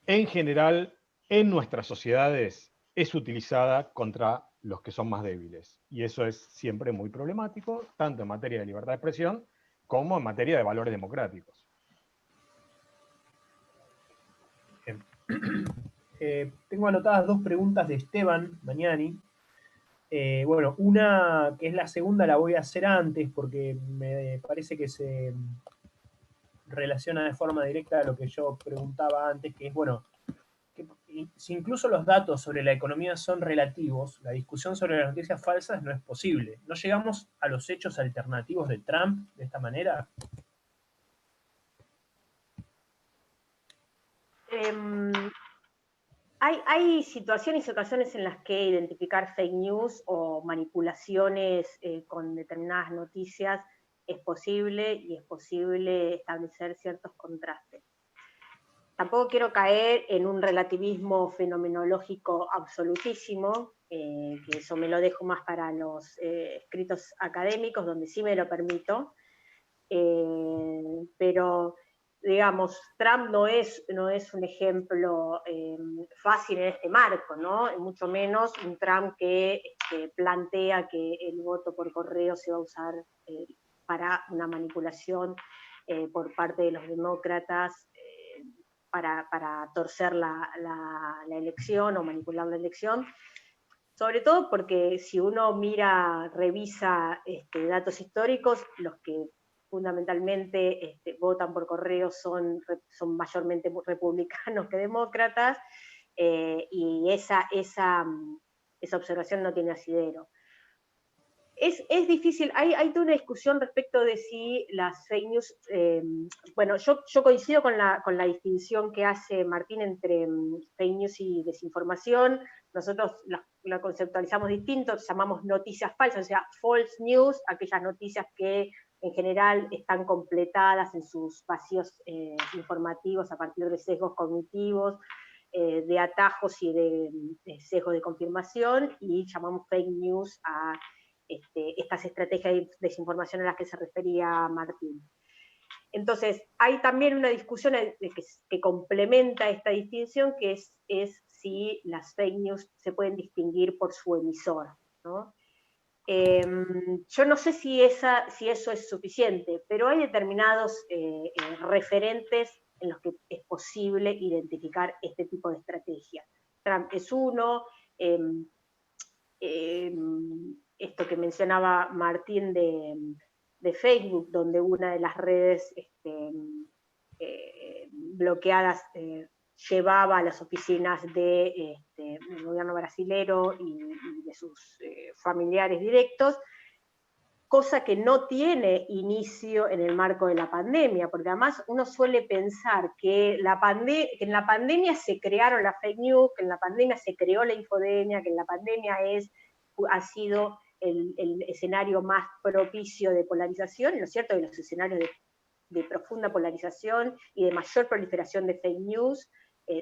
en general, en nuestras sociedades, es utilizada contra los que son más débiles. Y eso es siempre muy problemático, tanto en materia de libertad de expresión como en materia de valores democráticos. Tengo anotadas dos preguntas de Esteban Mañani. Bueno, una que es la segunda la voy a hacer antes porque me parece que se relaciona de forma directa a lo que yo preguntaba antes, que es, bueno, que si incluso los datos sobre la economía son relativos, la discusión sobre las noticias falsas no es posible. ¿No llegamos a los hechos alternativos de Trump de esta manera? Hay situaciones y ocasiones en las que identificar fake news o manipulaciones con determinadas noticias es posible, y es posible establecer ciertos contrastes. Tampoco quiero caer en un relativismo fenomenológico absolutísimo, que eso me lo dejo más para los escritos académicos, donde sí me lo permito, pero digamos, Trump no es un ejemplo fácil en este marco, ¿no? Mucho menos un Trump que plantea que el voto por correo se va a usar para una manipulación por parte de los demócratas para torcer la elección o manipular la elección. Sobre todo porque si uno revisa datos históricos, los que fundamentalmente votan por correo son mayormente republicanos que demócratas, y esa observación no tiene asidero. Es difícil, hay toda una discusión respecto de si las fake news, bueno, yo coincido con la distinción que hace Martín entre fake news y desinformación. Nosotros la conceptualizamos distinto, llamamos noticias falsas, o sea, false news, aquellas noticias que en general están completadas en sus vacíos informativos a partir de sesgos cognitivos, de atajos y de sesgos de confirmación, y llamamos fake news a estas estrategias de desinformación a las que se refería Martín. Entonces, hay también una discusión que complementa esta distinción, que es si las fake news se pueden distinguir por su emisor, ¿no? Yo no sé si eso es suficiente, pero hay determinados referentes en los que es posible identificar este tipo de estrategia. Trump es uno, esto que mencionaba Martín de Facebook, donde una de las redes bloqueadas llevaba a las oficinas del gobierno brasilero y de sus familiares directos, cosa que no tiene inicio en el marco de la pandemia, porque además uno suele pensar que en la pandemia se crearon las fake news, que en la pandemia se creó la infodemia, que en la pandemia ha sido el escenario más propicio de polarización. Lo cierto es que los escenarios de profunda polarización y de mayor proliferación de fake news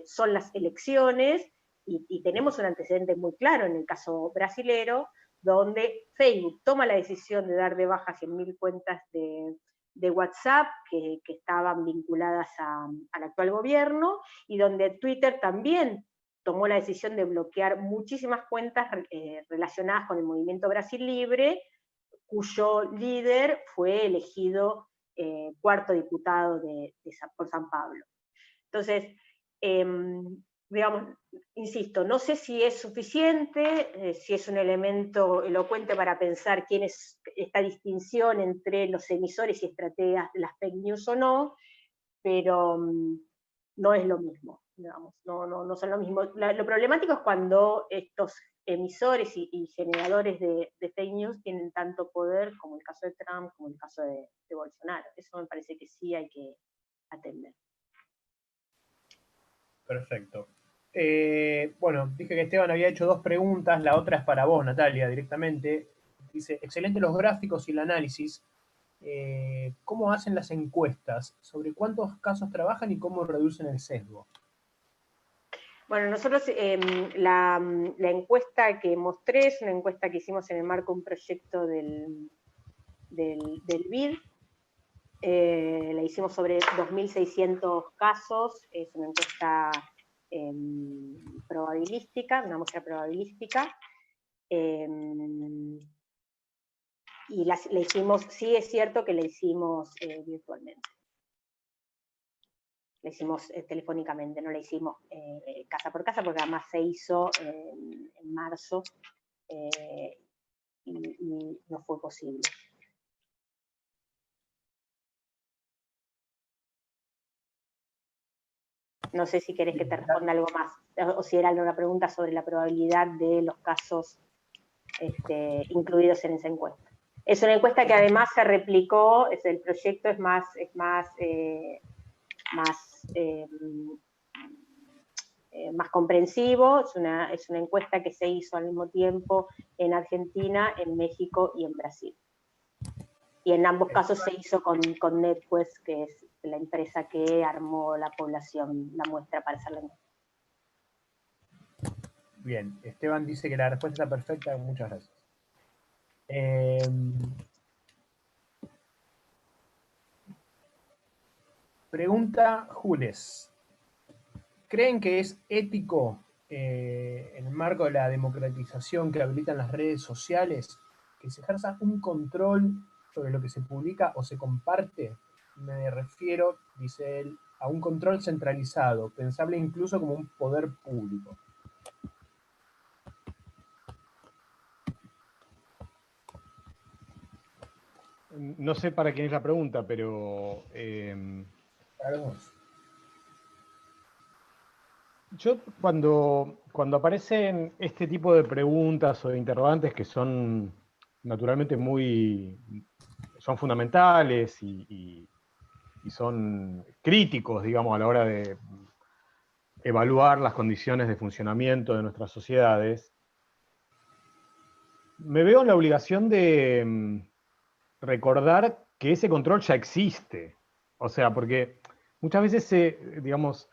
son las elecciones, y tenemos un antecedente muy claro en el caso brasilero, donde Facebook toma la decisión de dar de baja 100.000 cuentas de WhatsApp que estaban vinculadas al actual gobierno, y donde Twitter también tomó la decisión de bloquear muchísimas cuentas relacionadas con el movimiento Brasil Libre, cuyo líder fue elegido cuarto diputado por San Pablo. Entonces, digamos, insisto, no sé si es suficiente, si es un elemento elocuente para pensar quién es esta distinción entre los emisores y estrategas de las fake news o no, pero no es lo mismo, digamos, no son lo mismo. Lo problemático es cuando estos emisores y generadores de fake news tienen tanto poder, como el caso de Trump, como el caso de Bolsonaro. Eso me parece que sí hay que atender. Perfecto. Bueno, dije que Esteban había hecho 2 preguntas, la otra es para vos, Natalia, directamente. Dice, excelente los gráficos y el análisis. ¿Cómo hacen las encuestas? ¿Sobre cuántos casos trabajan y cómo reducen el sesgo? Bueno, nosotros la encuesta que mostré es una encuesta que hicimos en el marco de un proyecto del BID. La hicimos sobre 2.600 casos, es una encuesta probabilística, una muestra probabilística. Y la hicimos, sí es cierto que la hicimos virtualmente. La hicimos telefónicamente, no la hicimos casa por casa, porque además se hizo en marzo y no fue posible. No sé si querés que te responda algo más, o si era alguna pregunta sobre la probabilidad de los casos incluidos en esa encuesta. Es una encuesta que además se replicó, el proyecto es más comprensivo, es una encuesta que se hizo al mismo tiempo en Argentina, en México y en Brasil. Y en ambos casos se hizo con NetQuest, que es la empresa que armó la población, la muestra para hacer la encuesta. Bien, Esteban dice que la respuesta está perfecta, muchas gracias. Pregunta Jules. ¿Creen que es ético, en el marco de la democratización que habilitan las redes sociales, que se ejerza un control sobre lo que se publica o se comparte? Me refiero, dice él, a un control centralizado, pensable incluso como un poder público. No sé para quién es la pregunta, pero Para los dos. yo cuando aparecen este tipo de preguntas o de interrogantes que son naturalmente son fundamentales y son críticos, digamos, a la hora de evaluar las condiciones de funcionamiento de nuestras sociedades, me veo en la obligación de recordar que ese control ya existe. O sea, porque muchas veces, digamos,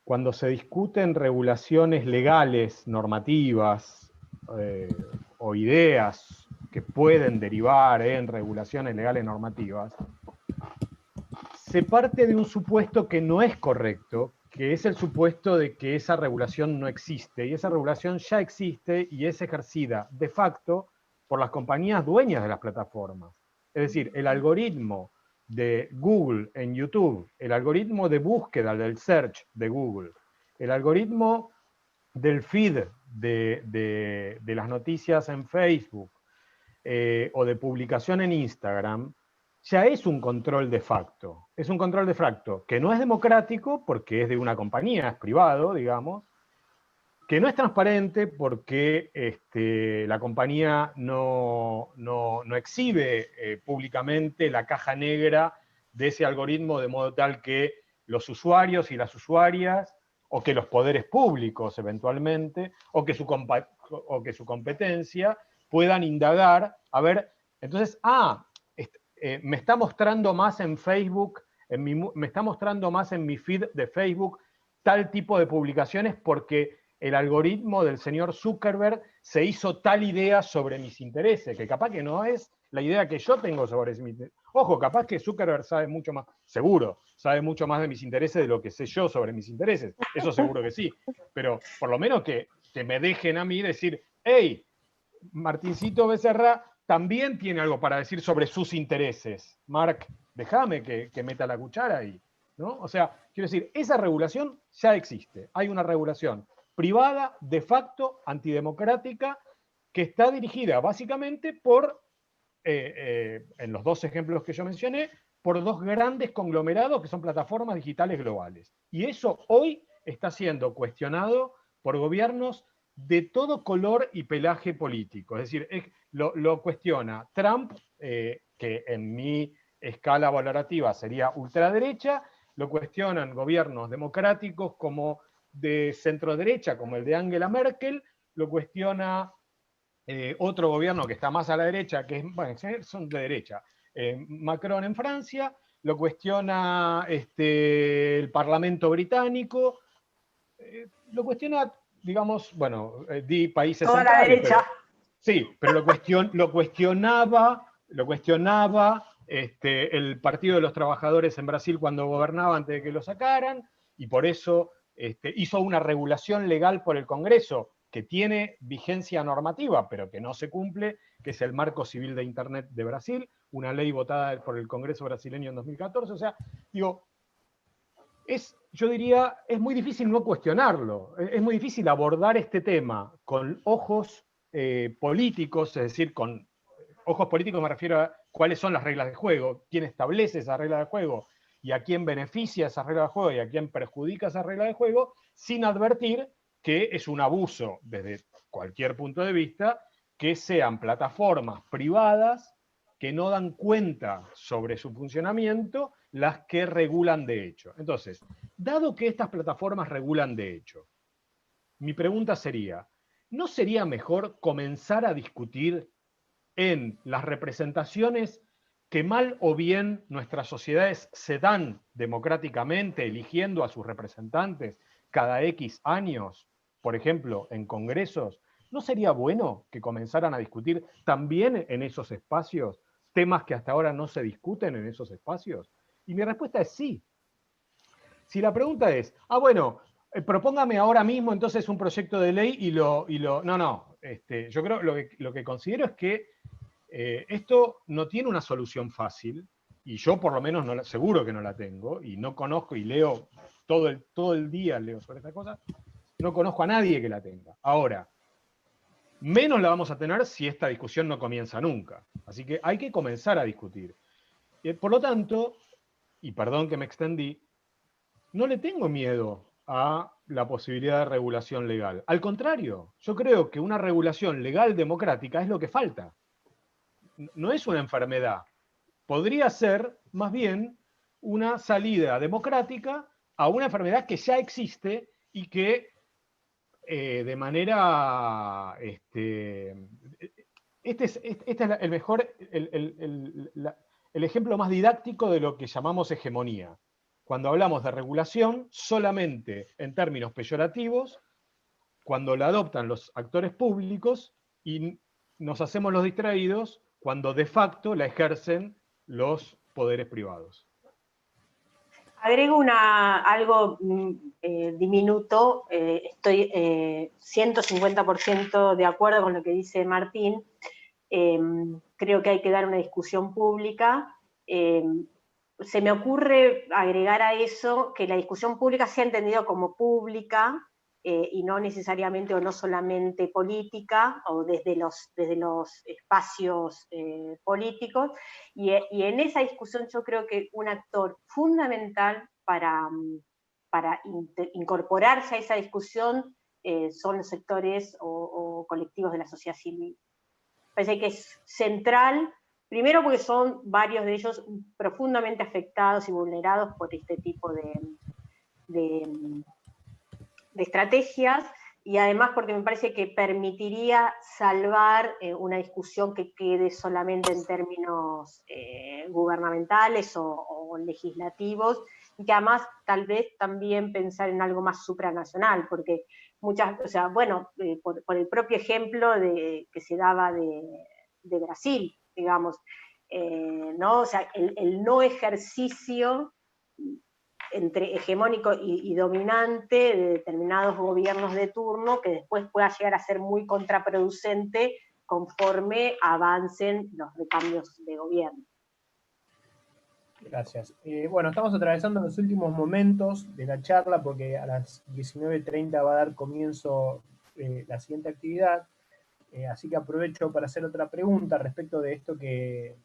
cuando se discuten regulaciones legales, normativas, o ideas que pueden derivar en regulaciones legales normativas, se parte de un supuesto que no es correcto, que es el supuesto de que esa regulación no existe, y esa regulación ya existe y es ejercida de facto por las compañías dueñas de las plataformas. Es decir, el algoritmo de Google en YouTube, el algoritmo de búsqueda del search de Google, el algoritmo del feed de las noticias en Facebook o de publicación en Instagram, ya es un control de facto. Es un control de facto que no es democrático porque es de una compañía, es privado, digamos, que no es transparente porque la compañía no exhibe públicamente la caja negra de ese algoritmo de modo tal que los usuarios y las usuarias, o que los poderes públicos eventualmente, o que su competencia puedan indagar, a ver, entonces, me está mostrando más en Facebook, me está mostrando más en mi feed de Facebook tal tipo de publicaciones porque el algoritmo del señor Zuckerberg se hizo tal idea sobre mis intereses, que capaz que no es la idea que yo tengo sobre mis intereses. Ojo, capaz que Zuckerberg sabe mucho más, seguro, sabe mucho más de mis intereses de lo que sé yo sobre mis intereses. Eso seguro que sí. Pero por lo menos que me dejen a mí decir, hey, Martincito Becerra también tiene algo para decir sobre sus intereses. Mark, déjame que meta la cuchara ahí, ¿no? O sea, Quiero decir, esa regulación ya existe. Hay una regulación privada, de facto, antidemocrática, que está dirigida básicamente por, en los dos ejemplos que yo mencioné, por dos grandes conglomerados que son plataformas digitales globales. Y eso hoy está siendo cuestionado por gobiernos de todo color y pelaje político. Es decir, lo cuestiona Trump, que en mi escala valorativa sería ultraderecha, lo cuestionan gobiernos democráticos como de centro derecha, como el de Angela Merkel, lo cuestiona otro gobierno que está más a la derecha, que es, bueno, son de derecha, Macron en Francia, lo cuestiona el Parlamento británico, lo cuestiona, digamos, bueno, di países Toda la centrales, derecha. pero, sí, pero lo cuestionaba el Partido de los Trabajadores en Brasil cuando gobernaba antes de que lo sacaran, y por eso hizo una regulación legal por el Congreso que tiene vigencia normativa, pero que no se cumple, que es el Marco Civil de Internet de Brasil, una ley votada por el Congreso brasileño en 2014. O sea, digo, yo diría, es muy difícil no cuestionarlo, es muy difícil abordar este tema con ojos políticos, es decir, con ojos políticos me refiero a cuáles son las reglas de juego, quién establece esas reglas de juego y a quién beneficia esas reglas de juego y a quién perjudica esas reglas de juego, sin advertir que es un abuso desde cualquier punto de vista que sean plataformas privadas que no dan cuenta sobre su funcionamiento las que regulan de hecho. Entonces, dado que estas plataformas regulan de hecho, mi pregunta sería, ¿no sería mejor comenzar a discutir en las representaciones que mal o bien nuestras sociedades se dan democráticamente eligiendo a sus representantes cada X años, por ejemplo, en congresos? ¿No sería bueno que comenzaran a discutir también en esos espacios temas que hasta ahora no se discuten en esos espacios? Y mi respuesta es sí. Si la pregunta es, bueno, propóngame ahora mismo entonces un proyecto de ley y lo no, yo creo lo que considero es que esto no tiene una solución fácil, y yo por lo menos seguro que no la tengo, y no conozco, y leo todo el día leo sobre esta cosa, no conozco a nadie que la tenga. Ahora, menos la vamos a tener si esta discusión no comienza nunca. Así que hay que comenzar a discutir. Por lo tanto, y perdón que me extendí, no le tengo miedo a la posibilidad de regulación legal. Al contrario, yo creo que una regulación legal democrática es lo que falta. No es una enfermedad. Podría ser, más bien, una salida democrática a una enfermedad que ya existe y que de manera... este es el mejor, el ejemplo más didáctico de lo que llamamos hegemonía. Cuando hablamos de regulación solamente en términos peyorativos, cuando la adoptan los actores públicos y nos hacemos los distraídos cuando de facto la ejercen los poderes privados. Agrego algo diminuto, estoy 150% de acuerdo con lo que dice Martín. Creo que hay que dar una discusión pública. Se me ocurre agregar a eso que la discusión pública sea entendida como pública y no necesariamente o no solamente política o desde los espacios políticos. Y en esa discusión yo creo que un actor fundamental para incorporarse a esa discusión son los sectores o colectivos de la sociedad civil. Parece que es central, primero porque son varios de ellos profundamente afectados y vulnerados por este tipo de estrategias, y además porque me parece que permitiría salvar una discusión que quede solamente en términos gubernamentales o legislativos, y que además tal vez también pensar en algo más supranacional, porque por el propio ejemplo que se daba de Brasil, digamos, ¿no? O sea, el no ejercicio entre hegemónico y dominante de determinados gobiernos de turno, que después pueda llegar a ser muy contraproducente conforme avancen los recambios de gobierno. Gracias. Bueno, estamos atravesando los últimos momentos de la charla porque a las 19:30 va a dar comienzo la siguiente actividad. Así que aprovecho para hacer otra pregunta respecto de esto que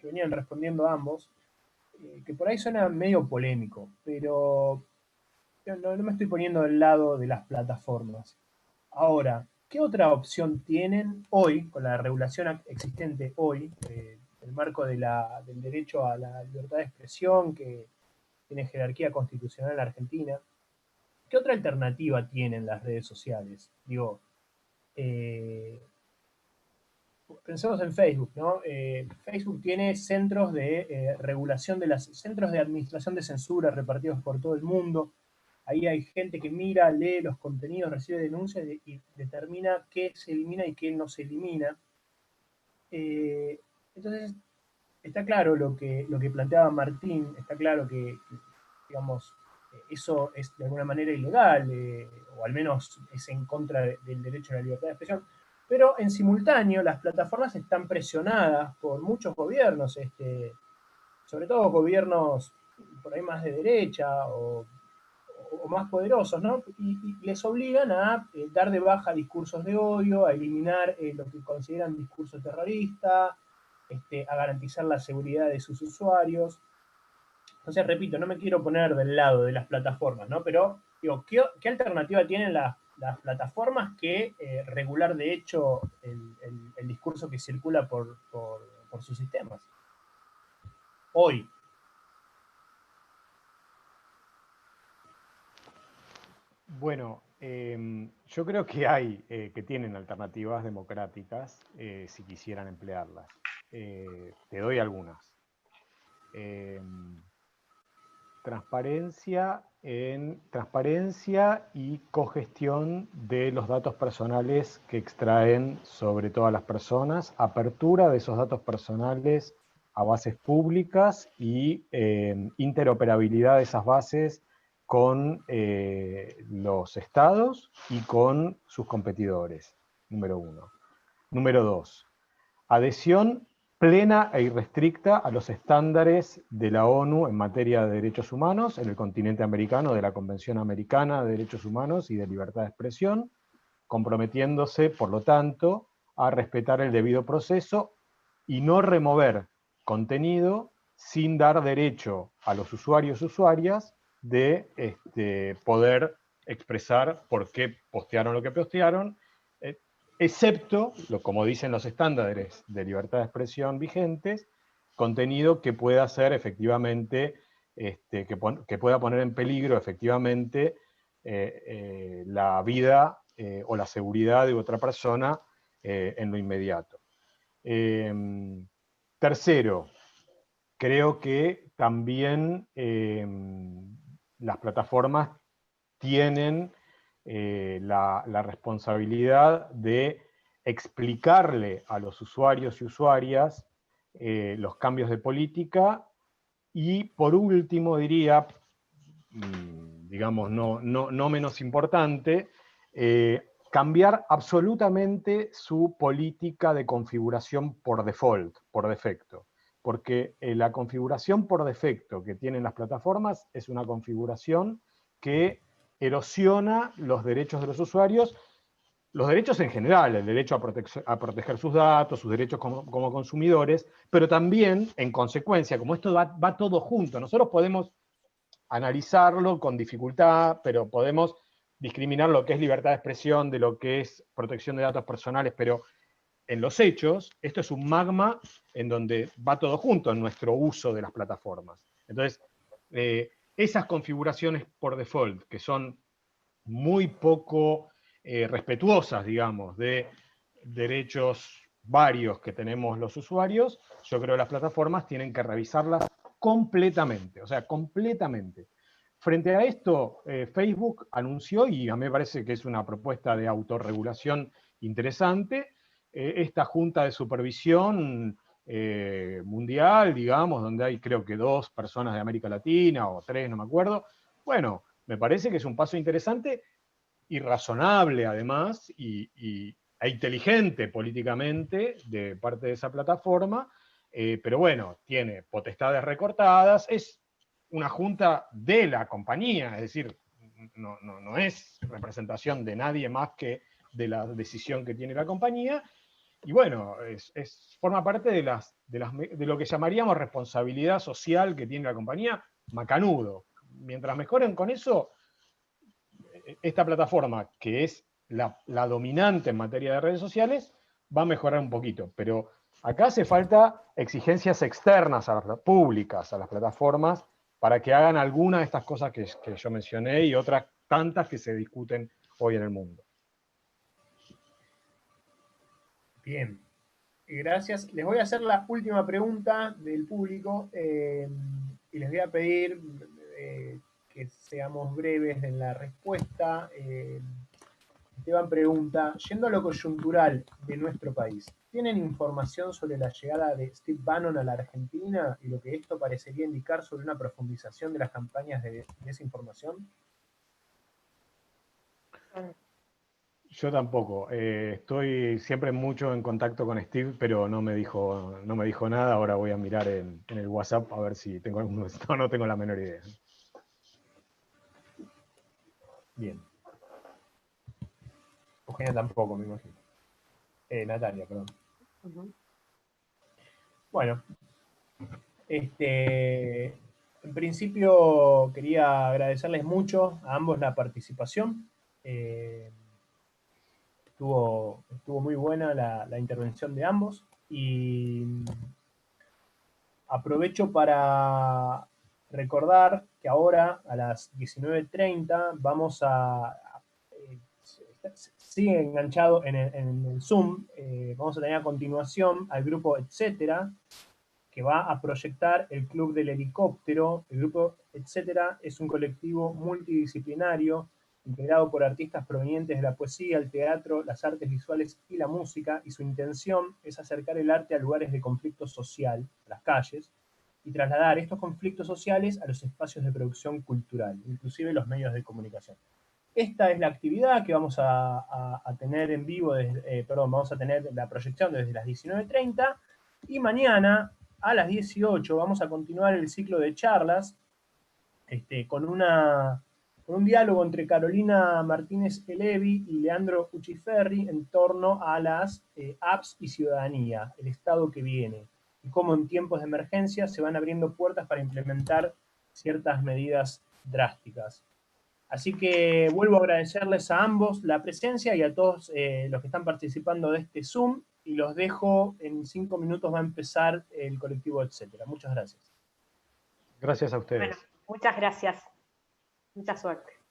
venían respondiendo ambos, que por ahí suena medio polémico, pero no me estoy poniendo del lado de las plataformas. Ahora, ¿qué otra opción tienen hoy, con la regulación existente hoy, el marco del derecho a la libertad de expresión que tiene jerarquía constitucional en la Argentina? ¿Qué otra alternativa tienen las redes sociales? Digo, eh, pensemos en Facebook, ¿no? Facebook tiene centros de regulación centros de administración de censura repartidos por todo el mundo. Ahí hay gente que mira, lee los contenidos, recibe denuncias y determina qué se elimina y qué no se elimina. Eh, entonces, está claro lo que planteaba Martín, está claro digamos, eso es de alguna manera ilegal, o al menos es en contra del derecho a la libertad de expresión. Pero en simultáneo, las plataformas están presionadas por muchos gobiernos, sobre todo gobiernos por ahí más de derecha o más poderosos, ¿no? Y les obligan a dar de baja discursos de odio, a eliminar lo que consideran discurso terrorista, a garantizar la seguridad de sus usuarios. Entonces, repito, no me quiero poner del lado de las plataformas, ¿no? Pero, digo, ¿qué alternativa tienen las plataformas que regular, de hecho, el discurso que circula por sus sistemas? Hoy. Bueno, yo creo que hay, que tienen alternativas democráticas si quisieran emplearlas. Te doy algunas. Transparencia y cogestión de los datos personales que extraen sobre todas las personas, apertura de esos datos personales a bases públicas y interoperabilidad de esas bases con los estados y con sus competidores, número 1. Número 2, adhesión plena e irrestricta a los estándares de la ONU en materia de derechos humanos, en el continente americano, de la Convención Americana de Derechos Humanos y de Libertad de Expresión, comprometiéndose, por lo tanto, a respetar el debido proceso y no remover contenido sin dar derecho a los usuarios y usuarias de poder expresar por qué postearon lo que postearon, excepto, como dicen los estándares de libertad de expresión vigentes, contenido que pueda ser efectivamente, que pueda poner en peligro efectivamente la vida o la seguridad de otra persona en lo inmediato. Tercero, creo que también las plataformas tienen la responsabilidad de explicarle a los usuarios y usuarias los cambios de política y, por último, diría, digamos, no menos importante, cambiar absolutamente su política de configuración por default, por defecto. Porque la configuración por defecto que tienen las plataformas es una configuración que erosiona los derechos de los usuarios, los derechos en general, el derecho a proteger sus datos, sus derechos como consumidores, pero también, en consecuencia, como esto va todo junto, nosotros podemos analizarlo con dificultad, pero podemos discriminar lo que es libertad de expresión de lo que es protección de datos personales, pero en los hechos, esto es un magma en donde va todo junto en nuestro uso de las plataformas. Entonces, esas configuraciones por default, que son muy poco respetuosas, digamos, de derechos varios que tenemos los usuarios, yo creo que las plataformas tienen que revisarlas completamente, o sea, completamente. Frente a esto, Facebook anunció, y a mí me parece que es una propuesta de autorregulación interesante, esta junta de supervisión mundial, digamos, donde hay creo que 2 personas de América Latina, o 3, no me acuerdo. Bueno, me parece que es un paso interesante y razonable además, e inteligente políticamente de parte de esa plataforma, pero bueno, tiene potestades recortadas, es una junta de la compañía, es decir, no es representación de nadie más que de la decisión que tiene la compañía, y bueno, forma parte de lo que llamaríamos responsabilidad social que tiene la compañía, macanudo. Mientras mejoren con eso, esta plataforma, que es la dominante en materia de redes sociales, va a mejorar un poquito, pero acá hace falta exigencias externas, públicas a las plataformas, para que hagan alguna de estas cosas que yo mencioné y otras tantas que se discuten hoy en el mundo. Bien, gracias. Les voy a hacer la última pregunta del público y les voy a pedir que seamos breves en la respuesta. Esteban pregunta, yendo a lo coyuntural de nuestro país, ¿tienen información sobre la llegada de Steve Bannon a la Argentina y lo que esto parecería indicar sobre una profundización de las campañas de desinformación? Yo tampoco. Estoy siempre mucho en contacto con Steve, pero no me dijo nada. Ahora voy a mirar en el WhatsApp a ver si tengo alguno. No tengo la menor idea. Bien. Eugenia tampoco, me imagino. Natalia, perdón. Bueno, en principio quería agradecerles mucho a ambos la participación. Estuvo muy buena la intervención de ambos y aprovecho para recordar que ahora a las 19:30 vamos sigue enganchado en el Zoom, vamos a tener a continuación al grupo Etcétera, que va a proyectar el Club del Helicóptero. El grupo Etcétera es un colectivo multidisciplinario integrado por artistas provenientes de la poesía, el teatro, las artes visuales y la música, y su intención es acercar el arte a lugares de conflicto social, a las calles, y trasladar estos conflictos sociales a los espacios de producción cultural, inclusive los medios de comunicación. Esta es la actividad que vamos a tener en vivo, vamos a tener la proyección desde las 19:30, y mañana a las 18 vamos a continuar el ciclo de charlas con un diálogo entre Carolina Martínez Elevi y Leandro Uchiferri en torno a las apps y ciudadanía, el estado que viene, y cómo en tiempos de emergencia se van abriendo puertas para implementar ciertas medidas drásticas. Así que vuelvo a agradecerles a ambos la presencia y a todos los que están participando de este Zoom, y los dejo, en 5 minutos va a empezar el colectivo Etcétera. Muchas gracias. Gracias a ustedes. Bueno, muchas gracias. Mucha suerte.